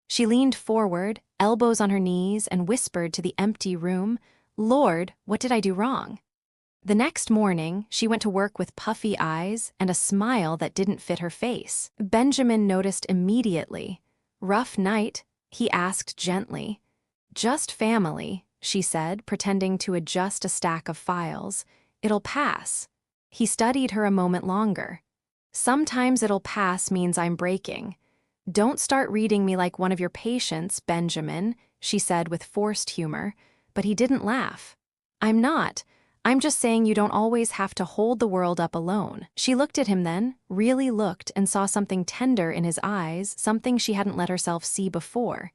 She leaned forward, elbows on her knees, and whispered to the empty room, "Lord, what did I do wrong?" The next morning, she went to work with puffy eyes and a smile that didn't fit her face. Benjamin noticed immediately. "Rough night?" he asked gently. "Just family," she said, pretending to adjust a stack of files. "It'll pass." He studied her a moment longer. "Sometimes it'll pass means I'm breaking." "Don't start reading me like one of your patients, Benjamin," she said with forced humor, but he didn't laugh. "I'm not. I'm just saying you don't always have to hold the world up alone. She looked at him then, really looked, and saw something tender in his eyes, something she hadn't let herself see before.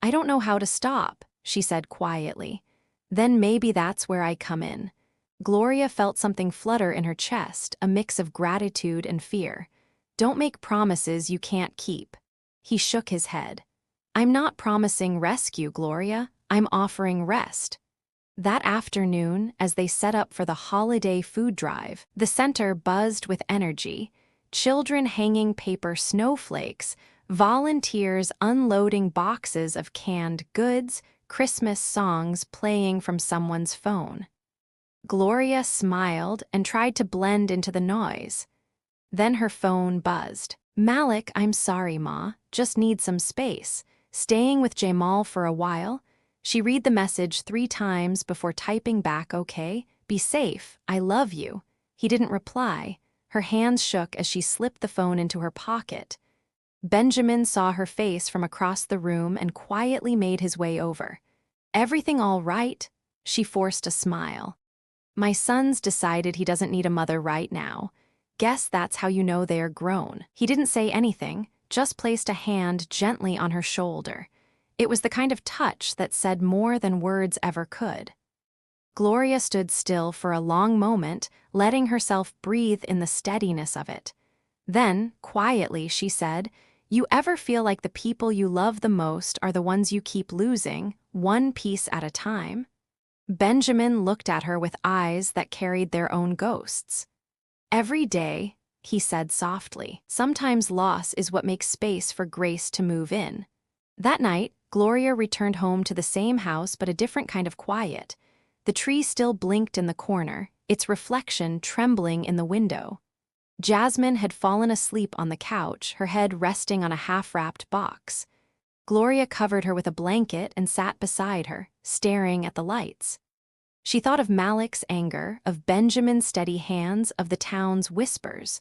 I don't know how to stop, she said quietly. Then maybe that's where I come in. Gloria felt something flutter in her chest, a mix of gratitude and fear. Don't make promises you can't keep. He shook his head. I'm not promising rescue, Gloria. I'm offering rest. That afternoon, as they set up for the holiday food drive, the center buzzed with energy. Children hanging paper snowflakes, volunteers unloading boxes of canned goods, Christmas songs playing from someone's phone. Gloria smiled and tried to blend into the noise. Then her phone buzzed. Malik, I'm sorry, Ma. Just need some space. Staying with Jamal for a while? She read the message 3 times before typing back, okay, be safe, I love you. He didn't reply. Her hands shook as she slipped the phone into her pocket. Benjamin saw her face from across the room and quietly made his way over. Everything all right? She forced a smile. My son's decided he doesn't need a mother right now. Guess that's how you know they're grown. He didn't say anything, just placed a hand gently on her shoulder. It was the kind of touch that said more than words ever could. Gloria stood still for a long moment, letting herself breathe in the steadiness of it. Then, quietly, she said, You ever feel like the people you love the most are the ones you keep losing, one piece at a time? Benjamin looked at her with eyes that carried their own ghosts. Every day, he said softly, sometimes loss is what makes space for grace to move in. That night, Gloria returned home to the same house but a different kind of quiet. The tree still blinked in the corner, its reflection trembling in the window. Jasmine had fallen asleep on the couch, her head resting on a half-wrapped box. Gloria covered her with a blanket and sat beside her, staring at the lights. She thought of Malik's anger, of Benjamin's steady hands, of the town's whispers.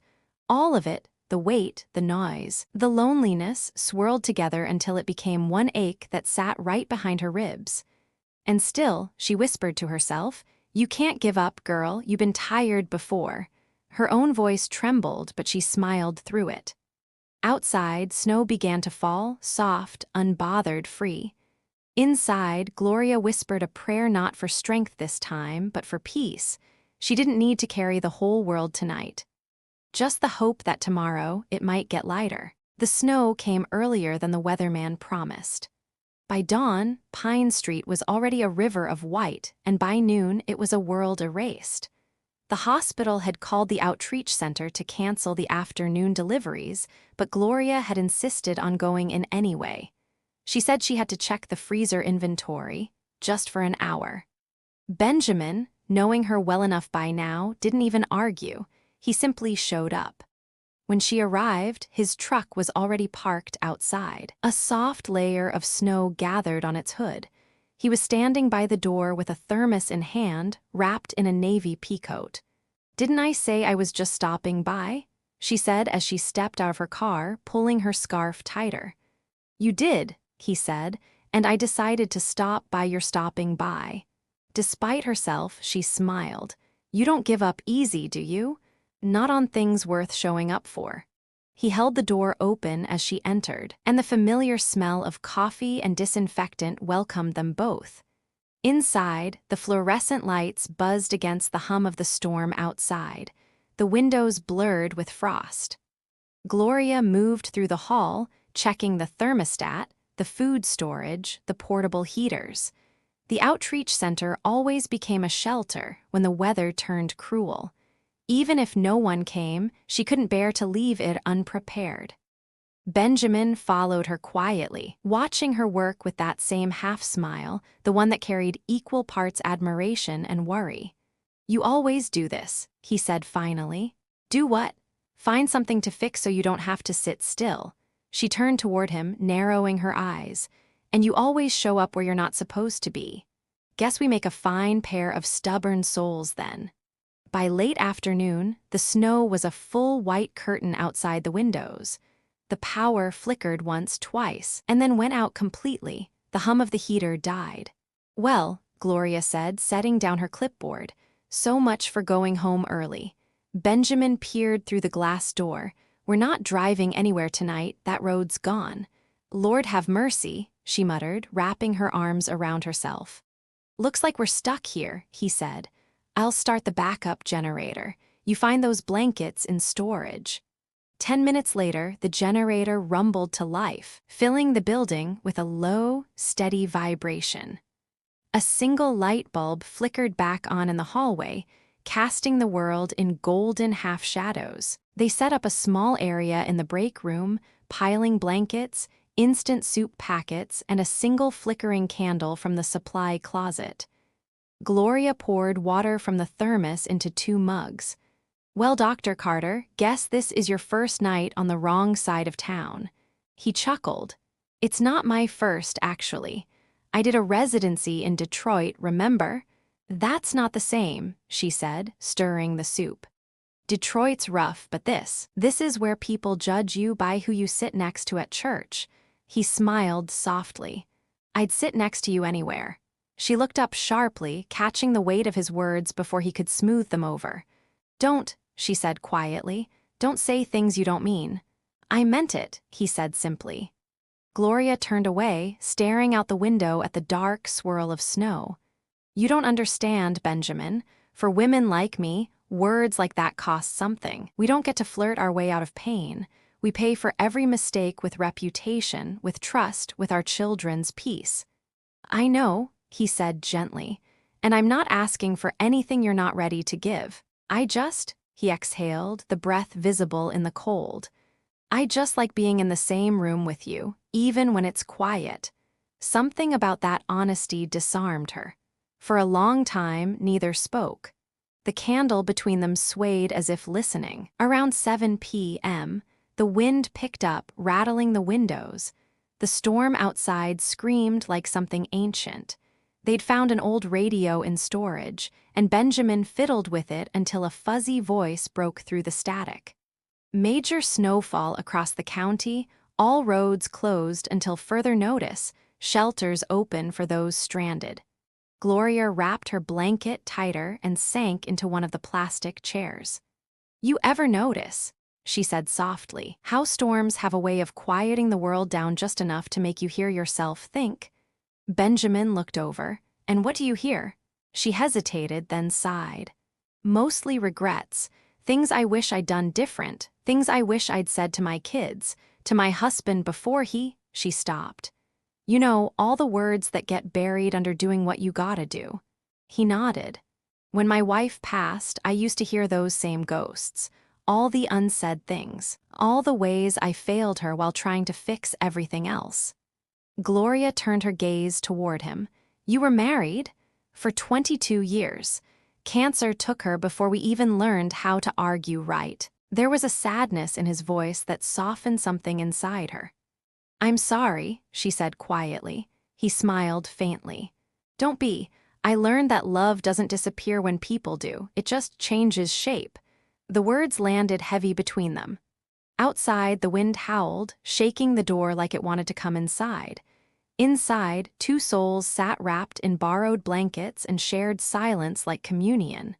All of it, the weight, the noise, the loneliness, swirled together until it became one ache that sat right behind her ribs. And still, she whispered to herself, You can't give up, girl, you've been tired before. Her own voice trembled, but she smiled through it. Outside, snow began to fall, soft, unbothered, free. Inside, Gloria whispered a prayer not for strength this time, but for peace. She didn't need to carry the whole world tonight. Just the hope that tomorrow it might get lighter. The snow came earlier than the weatherman promised. By dawn, Pine Street was already a river of white, and by noon it was a world erased. The hospital had called the outreach center to cancel the afternoon deliveries, but Gloria had insisted on going in anyway. She said she had to check the freezer inventory, just for an hour. Benjamin, knowing her well enough by now, didn't even argue. He simply showed up. When she arrived, his truck was already parked outside. A soft layer of snow gathered on its hood. He was standing by the door with a thermos in hand, wrapped in a navy peacoat. Didn't I say I was just stopping by? She said as she stepped out of her car, pulling her scarf tighter. You did, he said, and I decided to stop by your stopping by. Despite herself, she smiled. You don't give up easy, do you? Not on things worth showing up for. He held the door open as she entered, and the familiar smell of coffee and disinfectant welcomed them both. Inside, the fluorescent lights buzzed against the hum of the storm outside, the windows blurred with frost. Gloria moved through the hall, checking the thermostat, the food storage, the portable heaters. The outreach center always became a shelter when the weather turned cruel. Even if no one came, she couldn't bear to leave it unprepared. Benjamin followed her quietly, watching her work with that same half-smile, the one that carried equal parts admiration and worry. You always do this, he said finally. Do what? Find something to fix so you don't have to sit still. She turned toward him, narrowing her eyes. And you always show up where you're not supposed to be. Guess we make a fine pair of stubborn souls then. By late afternoon, the snow was a full white curtain outside the windows. The power flickered once, twice, and then went out completely. The hum of the heater died. Well, Gloria said, setting down her clipboard, So much for going home early. Benjamin peered through the glass door. We're not driving anywhere tonight, that road's gone. Lord have mercy, she muttered, wrapping her arms around herself. Looks like we're stuck here, he said. I'll start the backup generator. You find those blankets in storage. 10 minutes later, the generator rumbled to life, filling the building with a low, steady vibration. A single light bulb flickered back on in the hallway, casting the world in golden half-shadows. They set up a small area in the break room, piling blankets, instant soup packets, and a single flickering candle from the supply closet. Gloria poured water from the thermos into 2 mugs. Well, Dr. Carter, guess this is your first night on the wrong side of town. He chuckled. It's not my first, actually. I did a residency in Detroit, remember? That's not the same, she said, stirring the soup. Detroit's rough, but this is where people judge you by who you sit next to at church. He smiled softly. I'd sit next to you anywhere. She looked up sharply, catching the weight of his words before he could smooth them over. Don't, she said quietly. Don't say things you don't mean. I meant it, he said simply. Gloria turned away, staring out the window at the dark swirl of snow. You don't understand, Benjamin. For women like me, words like that cost something. We don't get to flirt our way out of pain. We pay for every mistake with reputation, with trust, with our children's peace. I know, he said gently, and I'm not asking for anything you're not ready to give. He exhaled, the breath visible in the cold. I just like being in the same room with you, even when it's quiet. Something about that honesty disarmed her. For a long time, neither spoke. The candle between them swayed as if listening. Around 7 p.m., the wind picked up, rattling the windows. The storm outside screamed like something ancient. They'd found an old radio in storage, and Benjamin fiddled with it until a fuzzy voice broke through the static. Major snowfall across the county, all roads closed until further notice, shelters open for those stranded. Gloria wrapped her blanket tighter and sank into one of the plastic chairs. You ever notice, she said softly, how storms have a way of quieting the world down just enough to make you hear yourself think? Benjamin looked over. And what do you hear? She hesitated, then sighed. Mostly regrets, things I wish I'd done different, things I wish I'd said to my kids, to my husband before she stopped. You know, all the words that get buried under doing what you gotta do. He nodded. When my wife passed, I used to hear those same ghosts. All the unsaid things, all the ways I failed her while trying to fix everything else. Gloria turned her gaze toward him. You were married? For 22 years. Cancer took her before we even learned how to argue right. There was a sadness in his voice that softened something inside her. I'm sorry, she said quietly. He smiled faintly. Don't be. I learned that love doesn't disappear when people do. It just changes shape. The words landed heavy between them. Outside, the wind howled, shaking the door like it wanted to come inside. Inside, 2 souls sat wrapped in borrowed blankets and shared silence like communion.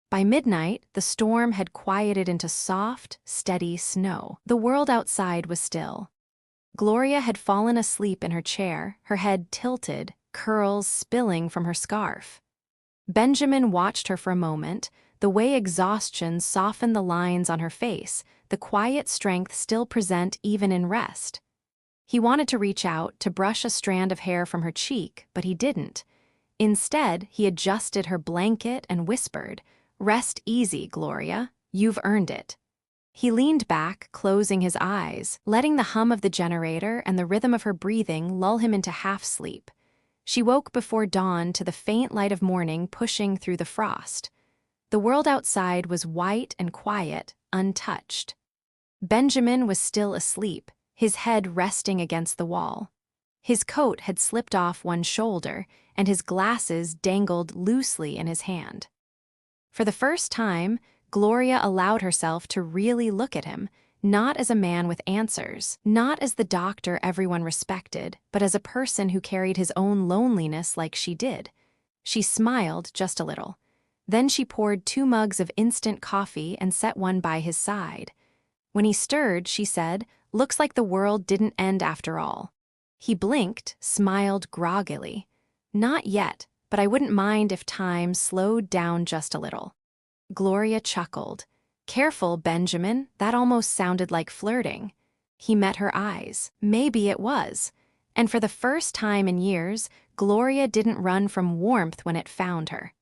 By midnight, the storm had quieted into soft, steady snow. The world outside was still. Gloria had fallen asleep in her chair, her head tilted, curls spilling from her scarf. Benjamin watched her for a moment, the way exhaustion softened the lines on her face, the quiet strength still present even in rest. He wanted to reach out, to brush a strand of hair from her cheek, but he didn't. Instead, he adjusted her blanket and whispered, Rest easy, Gloria. You've earned it. He leaned back, closing his eyes, letting the hum of the generator and the rhythm of her breathing lull him into half-sleep. She woke before dawn to the faint light of morning pushing through the frost. The world outside was white and quiet, untouched. Benjamin was still asleep, his head resting against the wall. His coat had slipped off one shoulder, and his glasses dangled loosely in his hand. For the first time, Gloria allowed herself to really look at him, not as a man with answers, not as the doctor everyone respected, but as a person who carried his own loneliness like she did. She smiled just a little. Then she poured 2 mugs of instant coffee and set one by his side. When he stirred, she said, "Looks like the world didn't end after all." He blinked, smiled groggily. "Not yet, but I wouldn't mind if time slowed down just a little." Gloria chuckled. "Careful, Benjamin, that almost sounded like flirting." He met her eyes. Maybe it was. And for the first time in years, Gloria didn't run from warmth when it found her.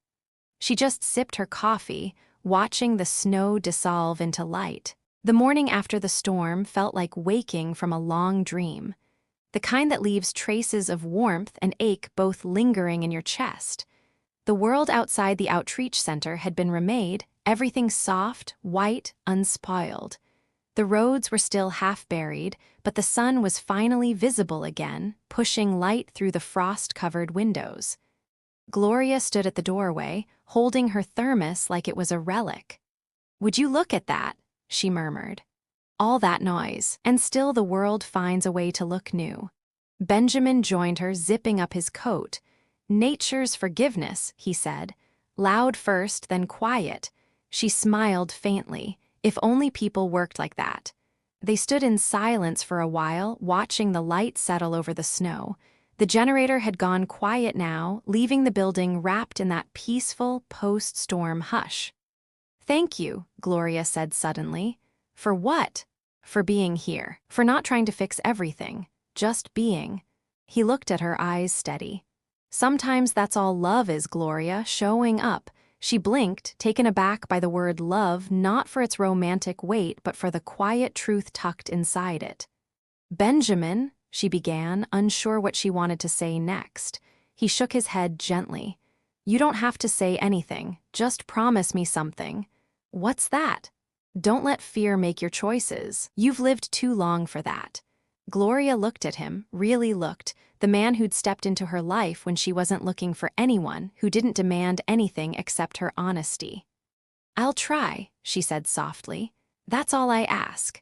She just sipped her coffee, watching the snow dissolve into light. The morning after the storm felt like waking from a long dream. The kind that leaves traces of warmth and ache both lingering in your chest. The world outside the Outreach Center had been remade, everything soft, white, unspoiled. The roads were still half-buried, but the sun was finally visible again, pushing light through the frost-covered windows. Gloria stood at the doorway, holding her thermos like it was a relic. "Would you look at that?" she murmured. "All that noise, and still the world finds a way to look new." Benjamin joined her, zipping up his coat. "Nature's forgiveness," he said. "Loud first, then quiet." She smiled faintly. If only people worked like that. They stood in silence for a while, watching the light settle over the snow. The generator had gone quiet now, leaving the building wrapped in that peaceful, post-storm hush. "Thank you," Gloria said suddenly. "For what?" "For being here. For not trying to fix everything. Just being." He looked at her, eyes steady. "Sometimes that's all love is, Gloria, showing up." She blinked, taken aback by the word love, not for its romantic weight, but for the quiet truth tucked inside it. "Benjamin," she began, unsure what she wanted to say next. He shook his head gently. "You don't have to say anything. Just promise me something." "What's that?" "Don't let fear make your choices. You've lived too long for that." Gloria looked at him, really looked, the man who'd stepped into her life when she wasn't looking for anyone, who didn't demand anything except her honesty. "I'll try," she said softly. "That's all I ask."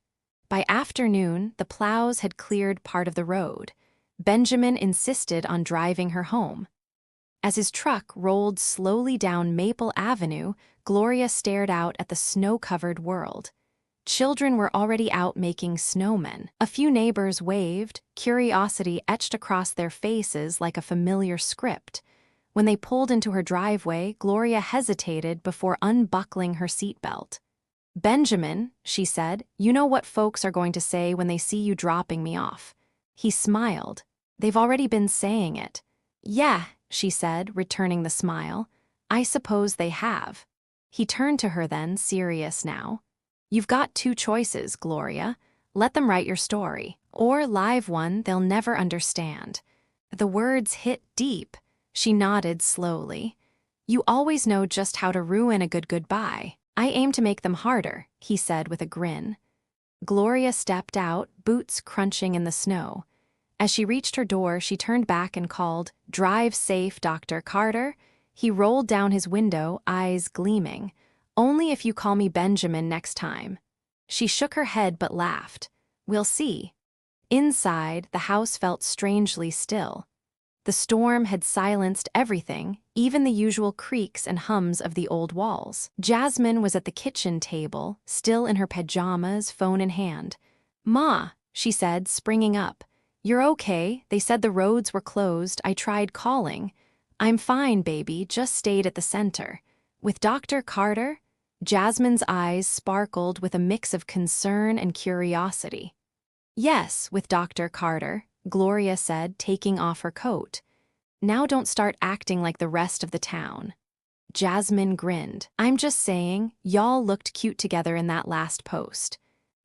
By afternoon, the plows had cleared part of the road. Benjamin insisted on driving her home. As his truck rolled slowly down Maple Avenue, Gloria stared out at the snow-covered world. Children were already out making snowmen. A few neighbors waved, curiosity etched across their faces like a familiar script. When they pulled into her driveway, Gloria hesitated before unbuckling her seatbelt. "Benjamin," she said, "you know what folks are going to say when they see you dropping me off." He smiled. "They've already been saying it." "Yeah," she said, returning the smile. "I suppose they have." He turned to her then, serious now. "You've got 2 choices, Gloria. Let them write your story, or live one they'll never understand." The words hit deep. She nodded slowly. "You always know just how to ruin a good goodbye. I aim to make them harder," he said with a grin. Gloria stepped out, boots crunching in the snow. As she reached her door, she turned back and called, "Drive safe, Dr. Carter." He rolled down his window, eyes gleaming. "Only if you call me Benjamin next time." She shook her head but laughed. "We'll see." Inside, the house felt strangely still. The storm had silenced everything, even the usual creaks and hums of the old walls. Jasmine was at the kitchen table, still in her pajamas, phone in hand. "Ma," she said, springing up. "You're okay. They said the roads were closed. I tried calling." "I'm fine, baby, just stayed at the center." "With Dr. Carter?" Jasmine's eyes sparkled with a mix of concern and curiosity. "Yes, with Dr. Carter," Gloria said, taking off her coat. "Now don't start acting like the rest of the town." Jasmine grinned. "I'm just saying, y'all looked cute together in that last post."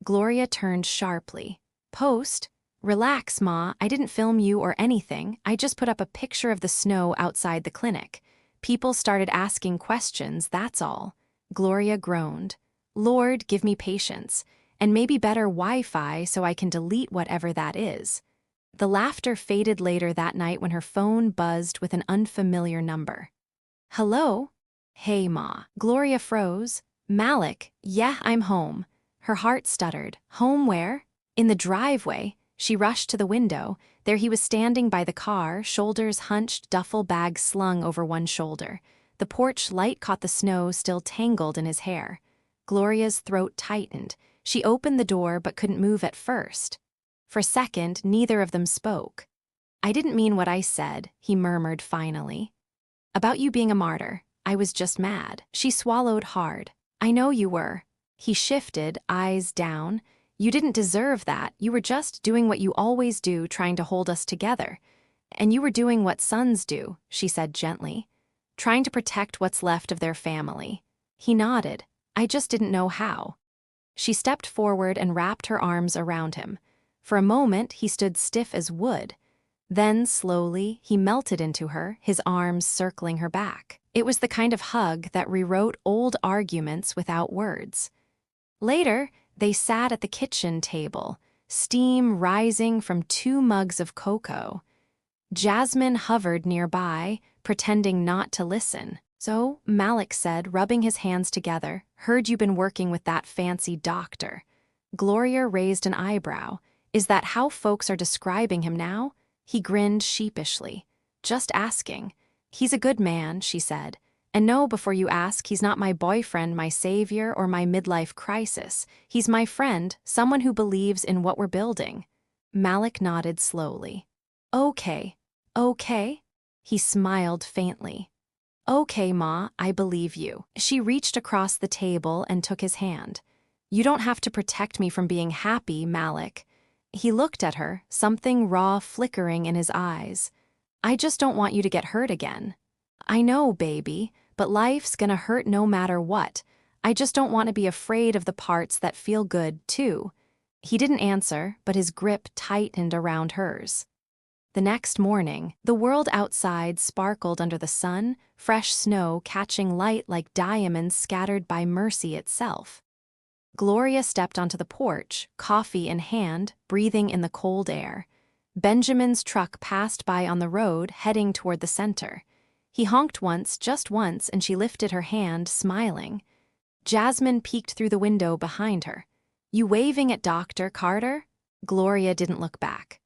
Gloria turned sharply. "Post? Relax, Ma, I didn't film you or anything. I just put up a picture of the snow outside the clinic. People started asking questions, that's all." Gloria groaned. "Lord, give me patience. And maybe better Wi-Fi so I can delete whatever that is." The laughter faded later that night when her phone buzzed with an unfamiliar number. "Hello?" "Hey, Ma." Gloria froze. "Malik, yeah, I'm home." Her heart stuttered. "Home where?" "In the driveway." She rushed to the window. There he was standing by the car, shoulders hunched, duffel bag slung over one shoulder. The porch light caught the snow still tangled in his hair. Gloria's throat tightened. She opened the door but couldn't move at first. For a second, neither of them spoke. "I didn't mean what I said," he murmured finally. "About you being a martyr. I was just mad." She swallowed hard. "I know you were." He shifted, eyes down. "You didn't deserve that. You were just doing what you always do, trying to hold us together. And you were doing what sons do," she said gently. "Trying to protect what's left of their family." He nodded. "I just didn't know how." She stepped forward and wrapped her arms around him. For a moment, he stood stiff as wood. Then, slowly, he melted into her, his arms circling her back. It was the kind of hug that rewrote old arguments without words. Later, they sat at the kitchen table, steam rising from 2 mugs of cocoa. Jasmine hovered nearby, pretending not to listen. "So," Malik said, rubbing his hands together, "heard you've been working with that fancy doctor." Gloria raised an eyebrow. "Is that how folks are describing him now?" He grinned sheepishly. "Just asking." "He's a good man," she said. "And no, before you ask, he's not my boyfriend, my savior, or my midlife crisis. He's my friend, someone who believes in what we're building." Malik nodded slowly. "Okay. Okay?" He smiled faintly. "Okay, Ma, I believe you." She reached across the table and took his hand. "You don't have to protect me from being happy, Malik." He looked at her, something raw flickering in his eyes. "I just don't want you to get hurt again." "I know, baby, but life's gonna hurt no matter what. I just don't want to be afraid of the parts that feel good, too." He didn't answer, but his grip tightened around hers. The next morning, the world outside sparkled under the sun, fresh snow catching light like diamonds scattered by mercy itself. Gloria stepped onto the porch, coffee in hand, breathing in the cold air. Benjamin's truck passed by on the road, heading toward the center. He honked once, just once, and she lifted her hand, smiling. Jasmine peeked through the window behind her. "You waving at Dr. Carter?" Gloria didn't look back.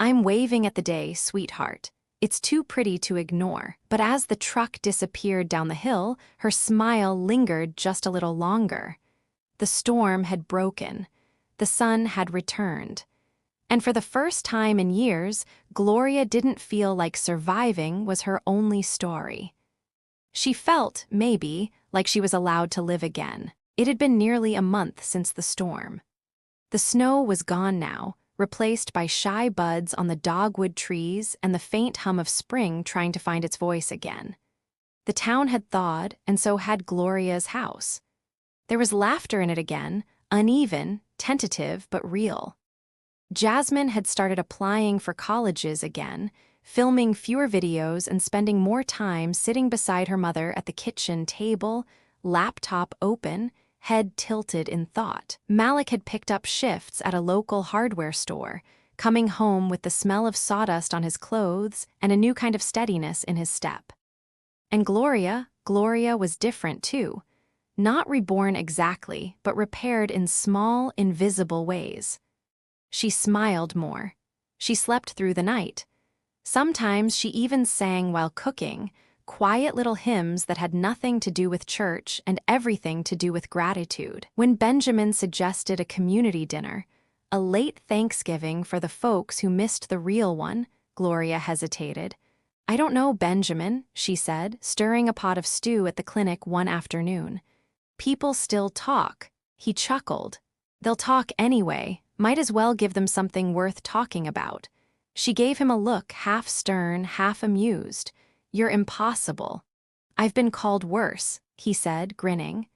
"I'm waving at the day, sweetheart. It's too pretty to ignore." But as the truck disappeared down the hill, her smile lingered just a little longer. The storm had broken. The sun had returned. And for the first time in years, Gloria didn't feel like surviving was her only story. She felt, maybe, like she was allowed to live again. It had been nearly a month since the storm. The snow was gone now, replaced by shy buds on the dogwood trees and the faint hum of spring trying to find its voice again. The town had thawed, and so had Gloria's house. There was laughter in it again, uneven, tentative, but real. Jasmine had started applying for colleges again, filming fewer videos and spending more time sitting beside her mother at the kitchen table, laptop open, head tilted in thought. Malik had picked up shifts at a local hardware store, coming home with the smell of sawdust on his clothes and a new kind of steadiness in his step. And Gloria was different too. Not reborn exactly, but repaired in small, invisible ways. She smiled more. She slept through the night. Sometimes she even sang while cooking, quiet little hymns that had nothing to do with church and everything to do with gratitude. When Benjamin suggested a community dinner, a late Thanksgiving for the folks who missed the real one, Gloria hesitated. "I don't know, Benjamin," she said, stirring a pot of stew at the clinic one afternoon. "People still talk." He chuckled. "They'll talk anyway. Might as well give them something worth talking about." She gave him a look, half stern, half amused. "You're impossible." "I've been called worse," he said, grinning.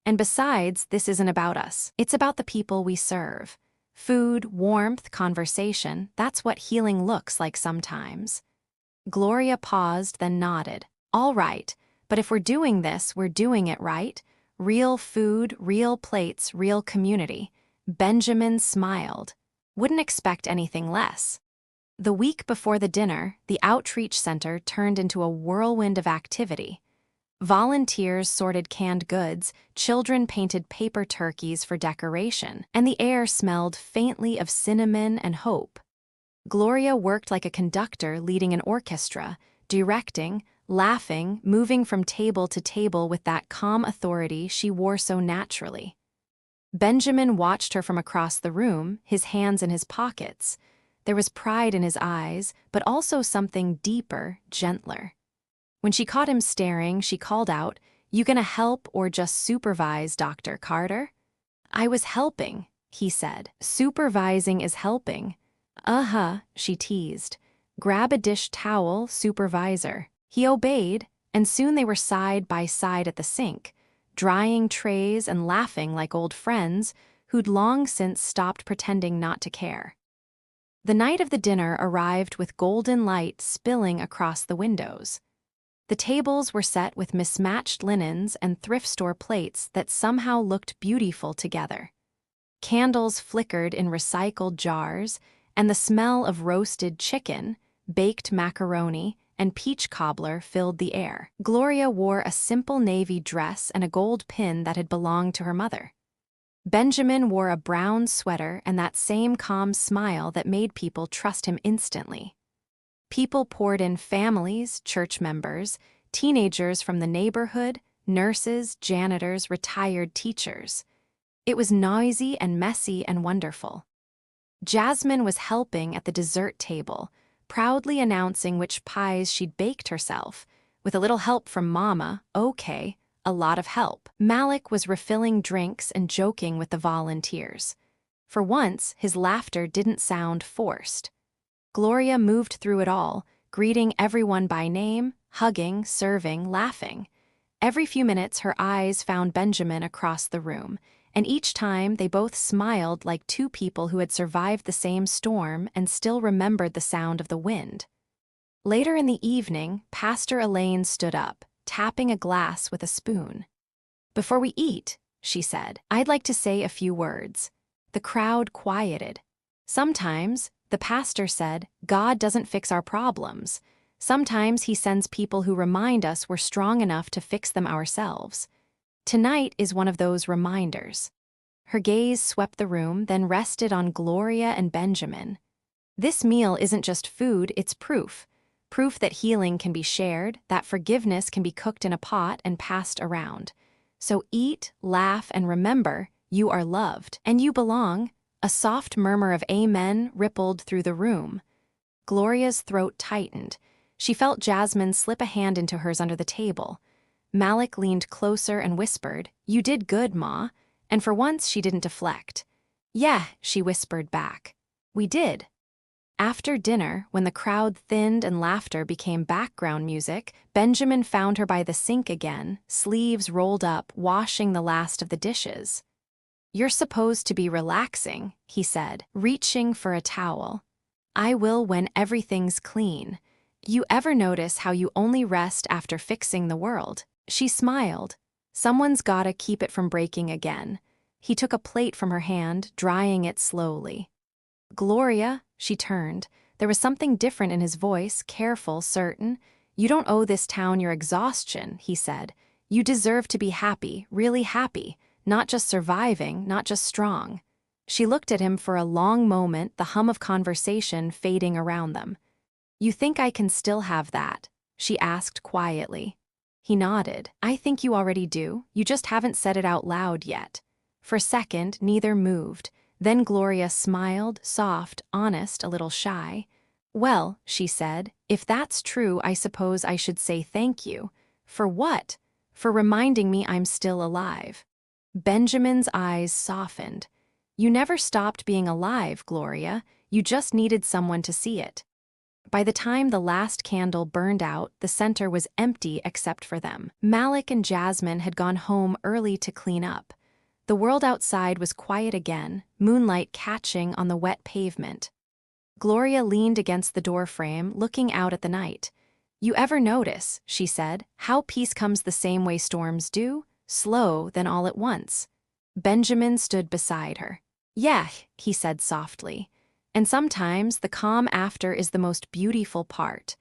"And besides, this isn't about us. It's about the people we serve. Food, warmth, conversation, that's what healing looks like sometimes." Gloria paused, then nodded. "All right, but if we're doing this, we're doing it right. Real food, real plates, real community." Benjamin smiled. "Wouldn't expect anything less." The week before the dinner, the outreach center turned into a whirlwind of activity. Volunteers sorted canned goods, children painted paper turkeys for decoration, and the air smelled faintly of cinnamon and hope. Gloria worked like a conductor leading an orchestra, directing, laughing, moving from table to table with that calm authority she wore so naturally. Benjamin watched her from across the room, his hands in his pockets. There was pride in his eyes, but also something deeper, gentler. When she caught him staring, she called out, "You gonna help or just supervise, Dr. Carter?" "I was helping," he said. "Supervising is helping." "Uh-huh," she teased. "Grab a dish towel, supervisor." He obeyed, and soon they were side by side at the sink, drying trays and laughing like old friends who'd long since stopped pretending not to care. The night of the dinner arrived with golden light spilling across the windows. The tables were set with mismatched linens and thrift store plates that somehow looked beautiful together. Candles flickered in recycled jars, and the smell of roasted chicken, baked macaroni, and peach cobbler filled the air. Gloria wore a simple navy dress and a gold pin that had belonged to her mother. Benjamin wore a brown sweater and that same calm smile that made people trust him instantly. People poured in: families, church members, teenagers from the neighborhood, nurses, janitors, retired teachers. It was noisy and messy and wonderful. Jasmine was helping at the dessert table, proudly announcing which pies she'd baked herself, with a little help from Mama, okay, a lot of help. Malik was refilling drinks and joking with the volunteers. For once, his laughter didn't sound forced. Gloria moved through it all, greeting everyone by name, hugging, serving, laughing. Every few minutes her eyes found Benjamin across the room, and each time they both smiled like two people who had survived the same storm and still remembered the sound of the wind. Later in the evening, Pastor Elaine stood up, tapping a glass with a spoon. "Before we eat," she said, "I'd like to say a few words." The crowd quieted. Sometimes, the pastor said, God doesn't fix our problems. Sometimes he sends people who remind us we're strong enough to fix them ourselves. Tonight is one of those reminders. Her gaze swept the room, then rested on Gloria and Benjamin. This meal isn't just food, it's proof. Proof that healing can be shared, that forgiveness can be cooked in a pot and passed around. So eat, laugh, and remember, you are loved, and you belong. A soft murmur of amen rippled through the room. Gloria's throat tightened. She felt Jasmine slip a hand into hers under the table. Malik leaned closer and whispered, "You did good, Ma." And for once she didn't deflect. "Yeah," she whispered back. "We did." After dinner, when the crowd thinned and laughter became background music, Benjamin found her by the sink again, sleeves rolled up, washing the last of the dishes. "You're supposed to be relaxing," he said, reaching for a towel. "I will when everything's clean. You ever notice how you only rest after fixing the world?" She smiled. "Someone's gotta keep it from breaking again." He took a plate from her hand, drying it slowly. "Gloria," she turned. There was something different in his voice, careful, certain. "You don't owe this town your exhaustion," he said. "You deserve to be happy, really happy. Not just surviving, not just strong." She looked at him for a long moment, the hum of conversation fading around them. "You think I can still have that?" she asked quietly. He nodded. "I think you already do, you just haven't said it out loud yet." For a second, neither moved. Then Gloria smiled, soft, honest, a little shy. "Well," she said, "if that's true, I suppose I should say thank you." "For what?" "For reminding me I'm still alive." Benjamin's eyes softened. "You never stopped being alive, Gloria. You just needed someone to see it." By the time the last candle burned out, the center was empty except for them. Malik and Jasmine had gone home early to clean up. The world outside was quiet again, moonlight catching on the wet pavement. Gloria leaned against the doorframe, looking out at the night. "You ever notice," she said, "how peace comes the same way storms do? Slow, then all at once." Benjamin stood beside her. "Yeah," he said softly. "And sometimes the calm after is the most beautiful part."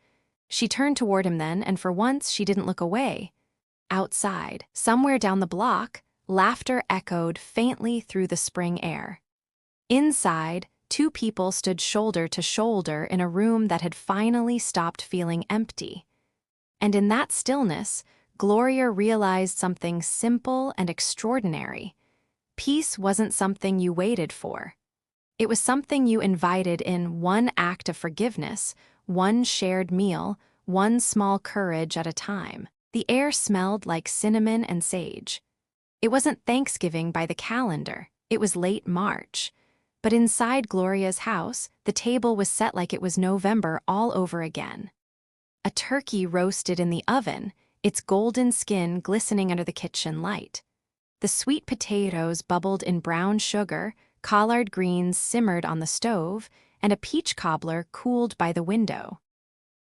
She turned toward him then, and for once she didn't look away. Outside, somewhere down the block, laughter echoed faintly through the spring air. Inside, two people stood shoulder to shoulder in a room that had finally stopped feeling empty. And in that stillness, Gloria realized something simple and extraordinary. Peace wasn't something you waited for. It was something you invited in one act of forgiveness, one shared meal, one small courage at a time. The air smelled like cinnamon and sage. It wasn't Thanksgiving by the calendar, it was late March. But inside Gloria's house, the table was set like it was November all over again. A turkey roasted in the oven, its golden skin glistening under the kitchen light. The sweet potatoes bubbled in brown sugar, collard greens simmered on the stove, and a peach cobbler cooled by the window.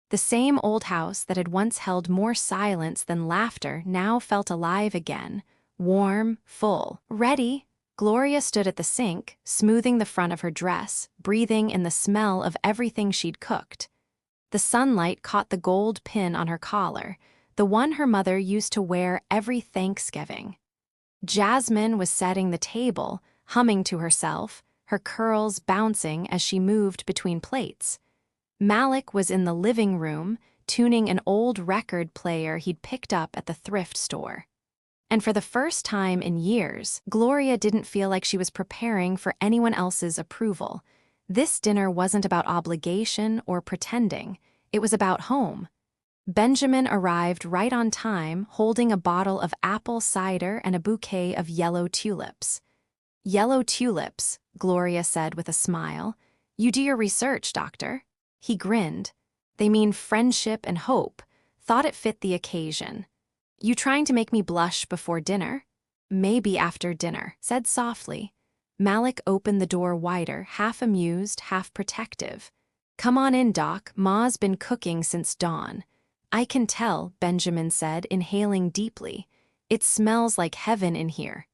The same old house that had once held more silence than laughter now felt alive again, warm, full, ready. Gloria stood at the sink, smoothing the front of her dress, breathing in the smell of everything she'd cooked. The sunlight caught the gold pin on her collar, the one her mother used to wear every Thanksgiving. Jasmine was setting the table, humming to herself, her curls bouncing as she moved between plates. Malik was in the living room, tuning an old record player he'd picked up at the thrift store. And for the first time in years, Gloria didn't feel like she was preparing for anyone else's approval. This dinner wasn't about obligation or pretending. It was about home. Benjamin arrived right on time, holding a bottle of apple cider and a bouquet of yellow tulips. "Yellow tulips," Gloria said with a smile. "You do your research, doctor." He grinned. "They mean friendship and hope. Thought it fit the occasion." "You trying to make me blush before dinner?" "Maybe after dinner," said softly. Malik opened the door wider, half amused, half protective. "Come on in, Doc. Ma's been cooking since dawn." "I can tell," Benjamin said, inhaling deeply. "It smells like heaven in here."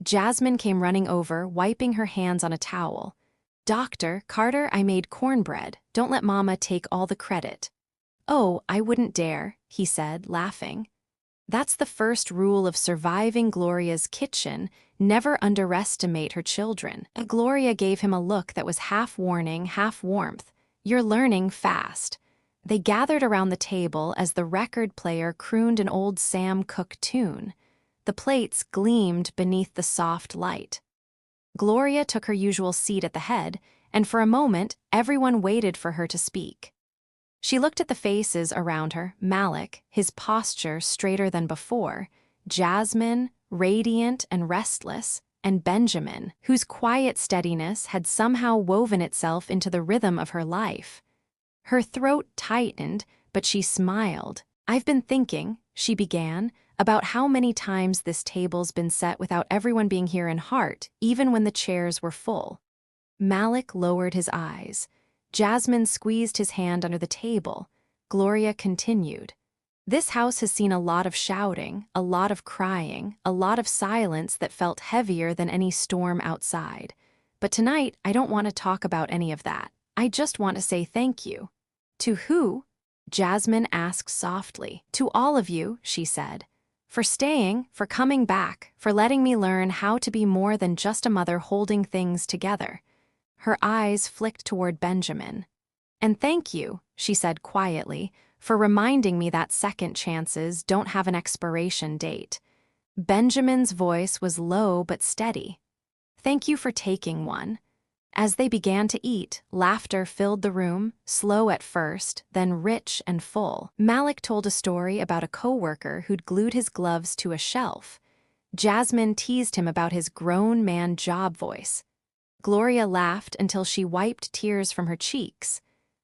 Jasmine came running over, wiping her hands on a towel. "Doctor, Carter, I made cornbread. Don't let Mama take all the credit." "Oh, I wouldn't dare," he said, laughing. That's the first rule of surviving Gloria's kitchen: never underestimate her children. Gloria gave him a look that was half warning, half warmth. "You're learning fast." They gathered around the table as the record player crooned an old Sam Cooke tune. The plates gleamed beneath the soft light. Gloria took her usual seat at the head, and for a moment, everyone waited for her to speak. She looked at the faces around her: Malik, his posture straighter than before; Jasmine, radiant and restless; and Benjamin, whose quiet steadiness had somehow woven itself into the rhythm of her life. Her throat tightened, but she smiled. "I've been thinking," she began, "about how many times this table's been set without everyone being here in heart, even when the chairs were full." Malik lowered his eyes. Jasmine squeezed his hand under the table. Gloria continued. "This house has seen a lot of shouting, a lot of crying, a lot of silence that felt heavier than any storm outside. But tonight, I don't want to talk about any of that. I just want to say thank you." "To who?" Jasmine asked softly. "To all of you," she said. "For staying, for coming back, for letting me learn how to be more than just a mother holding things together." Her eyes flicked toward Benjamin. "And thank you," she said quietly, "for reminding me that second chances don't have an expiration date." Benjamin's voice was low but steady. "Thank you for taking one." As they began to eat, laughter filled the room, slow at first, then rich and full. Malik told a story about a coworker who'd glued his gloves to a shelf. Jasmine teased him about his grown man job voice. Gloria laughed until she wiped tears from her cheeks.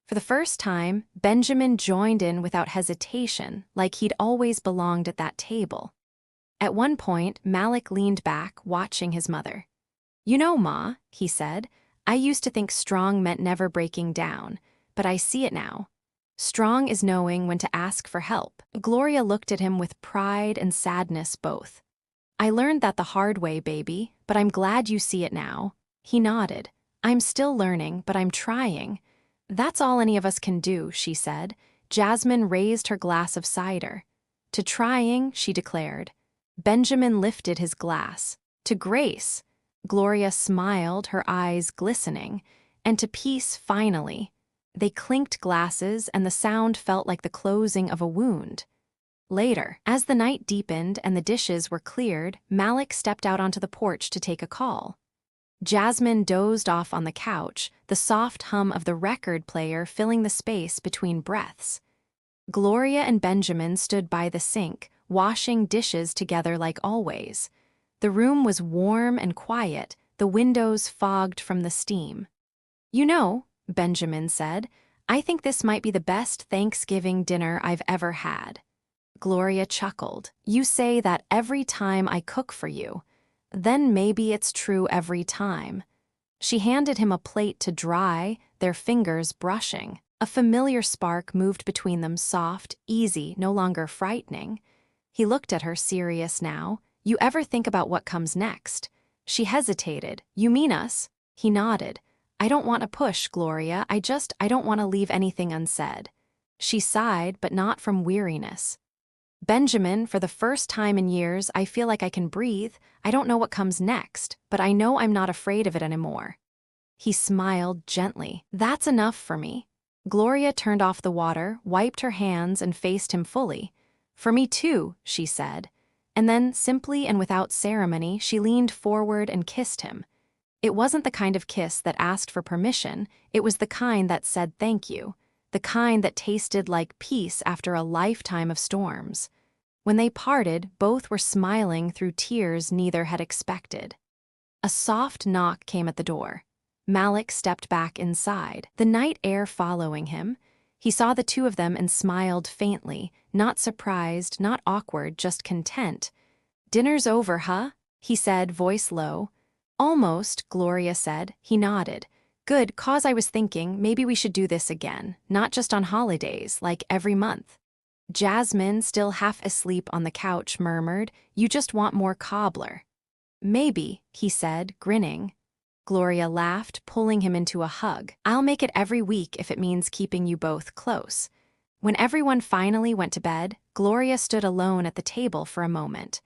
For the first time, Benjamin joined in without hesitation, like he'd always belonged at that table. At one point, Malik leaned back, watching his mother. "You know, Ma," he said, "I used to think strong meant never breaking down, but I see it now. Strong is knowing when to ask for help." Gloria looked at him with pride and sadness both. "I learned that the hard way, baby, but I'm glad you see it now." He nodded. "I'm still learning, but I'm trying." "That's all any of us can do," she said. Jasmine raised her glass of cider. "To trying," she declared. Benjamin lifted his glass. "To grace." Gloria smiled, her eyes glistening. "And to peace, finally." They clinked glasses, and the sound felt like the closing of a wound. Later, as the night deepened and the dishes were cleared, Malik stepped out onto the porch to take a call. Jasmine dozed off on the couch, the soft hum of the record player filling the space between breaths. Gloria and Benjamin stood by the sink, washing dishes together like always. The room was warm and quiet, the windows fogged from the steam. "You know," Benjamin said, "I think this might be the best Thanksgiving dinner I've ever had." Gloria chuckled. "You say that every time I cook for you. Then maybe it's true every time." She handed him a plate to dry, their fingers brushing. A familiar spark moved between them, soft, easy, no longer frightening. He looked at her, serious now. "You ever think about what comes next?" She hesitated. "You mean us?" He nodded. "I don't want to push, Gloria. I don't want to leave anything unsaid." She sighed, but not from weariness. "Benjamin, for the first time in years, I feel like I can breathe. I don't know what comes next, but I know I'm not afraid of it anymore." He smiled gently. "That's enough for me." Gloria turned off the water, wiped her hands, and faced him fully. "For me too," she said. And then, simply and without ceremony, she leaned forward and kissed him. It wasn't the kind of kiss that asked for permission, it was the kind that said thank you. The kind that tasted like peace after a lifetime of storms. When they parted, both were smiling through tears neither had expected. A soft knock came at the door. Malik stepped back inside, the night air following him. He saw the two of them and smiled faintly, not surprised, not awkward, just content. "Dinner's over, huh?" he said, voice low. "Almost," Gloria said. He nodded. "Good, 'cause I was thinking maybe we should do this again, not just on holidays, like every month." Jasmine, still half asleep on the couch, murmured, "You just want more cobbler." "Maybe," he said, grinning. Gloria laughed, pulling him into a hug. "I'll make it every week if it means keeping you both close." When everyone finally went to bed, Gloria stood alone at the table for a moment.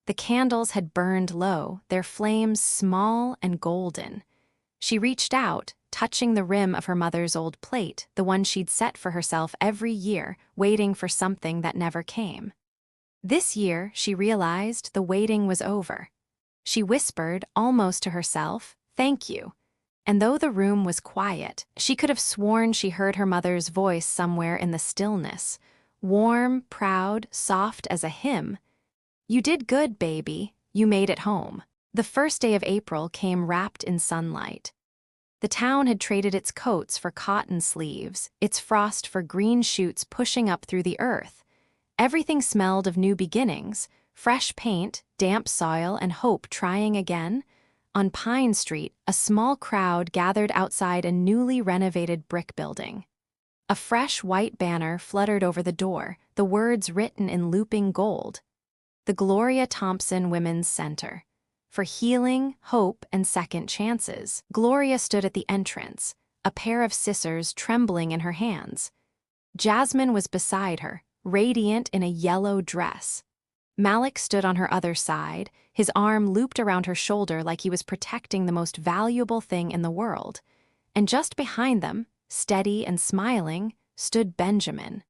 The candles had burned low, their flames small and golden. She reached out, touching the rim of her mother's old plate, the one she'd set for herself every year, waiting for something that never came. This year, she realized the waiting was over. She whispered, almost to herself, "Thank you." And though the room was quiet, she could have sworn she heard her mother's voice somewhere in the stillness, warm, proud, soft as a hymn. "You did good, baby. You made it home." The first day of April came wrapped in sunlight. The town had traded its coats for cotton sleeves, its frost for green shoots pushing up through the earth. Everything smelled of new beginnings, fresh paint, damp soil, and hope trying again. On Pine Street, a small crowd gathered outside a newly renovated brick building. A fresh white banner fluttered over the door, the words written in looping gold. The Gloria Thompson Women's Center. For healing, hope, and second chances. Gloria stood at the entrance, a pair of scissors trembling in her hands. Jasmine was beside her, radiant in a yellow dress. Malik stood on her other side, his arm looped around her shoulder like he was protecting the most valuable thing in the world. And just behind them, steady and smiling, stood Benjamin.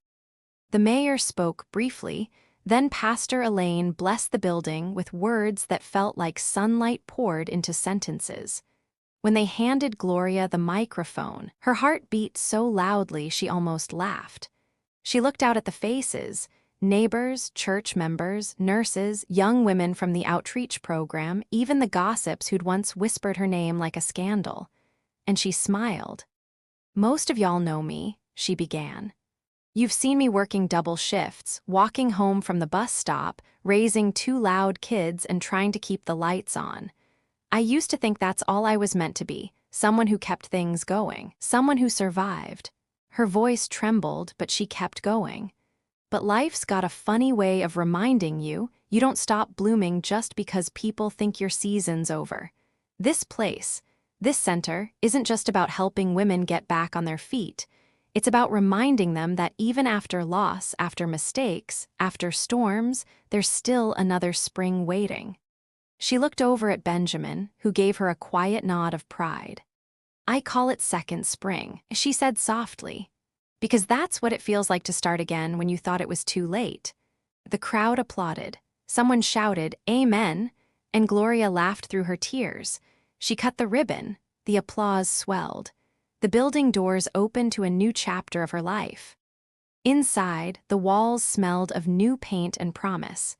The mayor spoke briefly. Then Pastor Elaine blessed the building with words that felt like sunlight poured into sentences. When they handed Gloria the microphone, her heart beat so loudly she almost laughed. She looked out at the faces, neighbors, church members, nurses, young women from the outreach program, even the gossips who'd once whispered her name like a scandal. And she smiled. "Most of y'all know me," she began. "You've seen me working double shifts, walking home from the bus stop, raising two loud kids and trying to keep the lights on. I used to think that's all I was meant to be, someone who kept things going, someone who survived." Her voice trembled, but she kept going. "But life's got a funny way of reminding you don't stop blooming just because people think your season's over. This place, this center, isn't just about helping women get back on their feet. It's about reminding them that even after loss, after mistakes, after storms, there's still another spring waiting." She looked over at Benjamin, who gave her a quiet nod of pride. "I call it second spring," she said softly, "because that's what it feels like to start again when you thought it was too late." The crowd applauded. Someone shouted, "Amen," and Gloria laughed through her tears. She cut the ribbon. The applause swelled. The building doors opened to a new chapter of her life. Inside, the walls smelled of new paint and promise.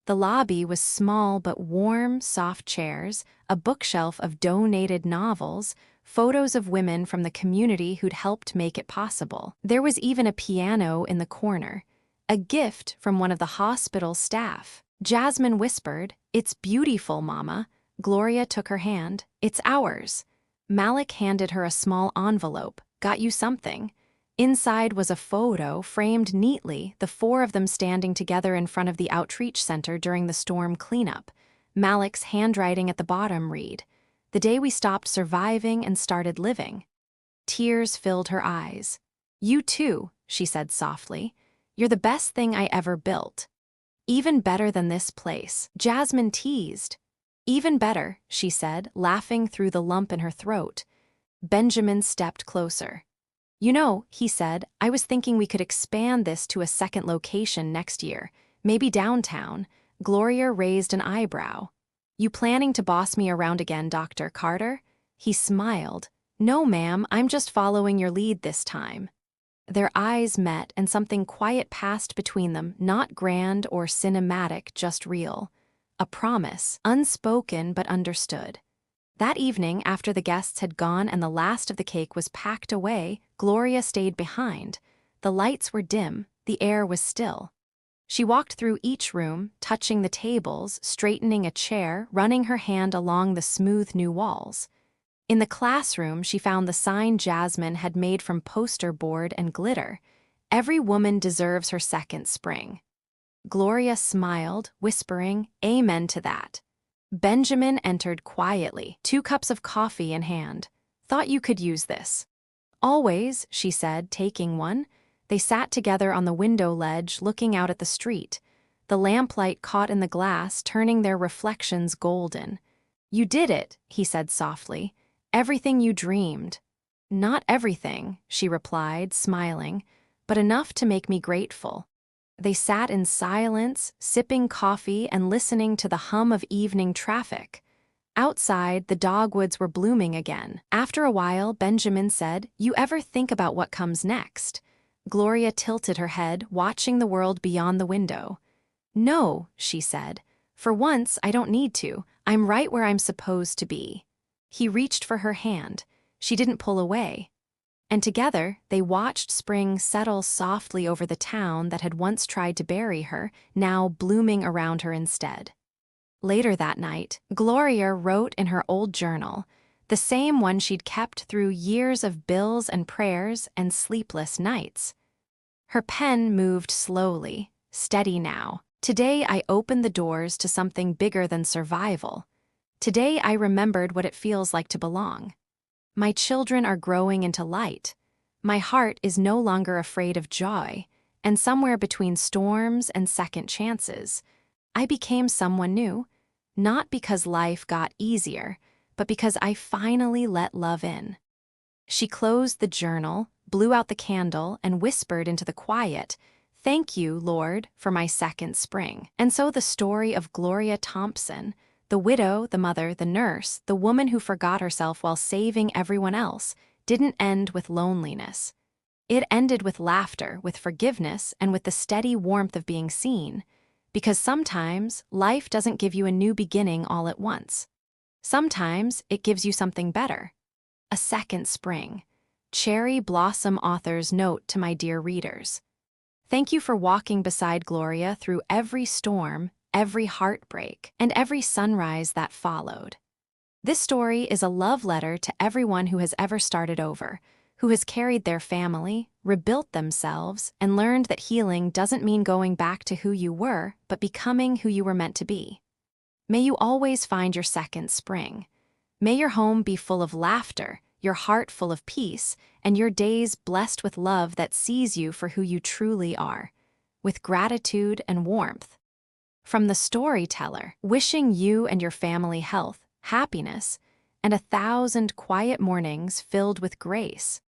The lobby was small but warm, soft chairs, a bookshelf of donated novels, photos of women from the community who'd helped make it possible. There was even a piano in the corner, a gift from one of the hospital staff. Jasmine whispered, "It's beautiful, Mama." Gloria took her hand. "It's ours." Malik handed her a small envelope. "Got you something." Inside was a photo framed neatly, the four of them standing together in front of the outreach center during the storm cleanup. Malik's handwriting at the bottom read, "The day we stopped surviving and started living." Tears filled her eyes. "You too," she said softly. "You're the best thing I ever built." "Even better than this place," Jasmine teased. "Even better," she said, laughing through the lump in her throat. Benjamin stepped closer. "You know," he said, "I was thinking we could expand this to a second location next year, maybe downtown." Gloria raised an eyebrow. "You planning to boss me around again, Dr. Carter?" He smiled. "No, ma'am, I'm just following your lead this time." Their eyes met and something quiet passed between them, not grand or cinematic, just real. A promise, unspoken but understood. That evening, after the guests had gone and the last of the cake was packed away, Gloria stayed behind. The lights were dim, the air was still. She walked through each room, touching the tables, straightening a chair, running her hand along the smooth new walls. In the classroom, she found the sign Jasmine had made from poster board and glitter. "Every woman deserves her second spring." Gloria smiled, whispering, "Amen to that." Benjamin entered quietly, 2 cups of coffee in hand. "Thought you could use this." "Always," she said, taking one. They sat together on the window ledge, looking out at the street. The lamplight caught in the glass, turning their reflections golden. "You did it," he said softly. "Everything you dreamed." "Not everything," she replied, smiling, "but enough to make me grateful." They sat in silence, sipping coffee and listening to the hum of evening traffic. Outside, the dogwoods were blooming again. After a while, Benjamin said, "You ever think about what comes next?" Gloria tilted her head, watching the world beyond the window. "No," she said. "For once, I don't need to. I'm right where I'm supposed to be." He reached for her hand. She didn't pull away. And together, they watched spring settle softly over the town that had once tried to bury her, now blooming around her instead. Later that night, Gloria wrote in her old journal, the same one she'd kept through years of bills and prayers and sleepless nights. Her pen moved slowly, steady now. "Today I opened the doors to something bigger than survival. Today I remembered what it feels like to belong. My children are growing into light. My heart is no longer afraid of joy, and somewhere between storms and second chances, I became someone new, not because life got easier, but because I finally let love in." She closed the journal, blew out the candle, and whispered into the quiet, "Thank you, Lord, for my second spring." And so the story of Gloria Thompson, the widow, the mother, the nurse, the woman who forgot herself while saving everyone else, didn't end with loneliness. It ended with laughter, with forgiveness, and with the steady warmth of being seen. Because sometimes, life doesn't give you a new beginning all at once. Sometimes, it gives you something better. A second spring. Cherry Blossom author's note to my dear readers. Thank you for walking beside Gloria through every storm, every heartbreak, and every sunrise that followed. This story is a love letter to everyone who has ever started over, who has carried their family, rebuilt themselves, and learned that healing doesn't mean going back to who you were, but becoming who you were meant to be. May you always find your second spring. May your home be full of laughter, your heart full of peace, and your days blessed with love that sees you for who you truly are, with gratitude and warmth. From the storyteller, wishing you and your family health, happiness, and 1,000 quiet mornings filled with grace.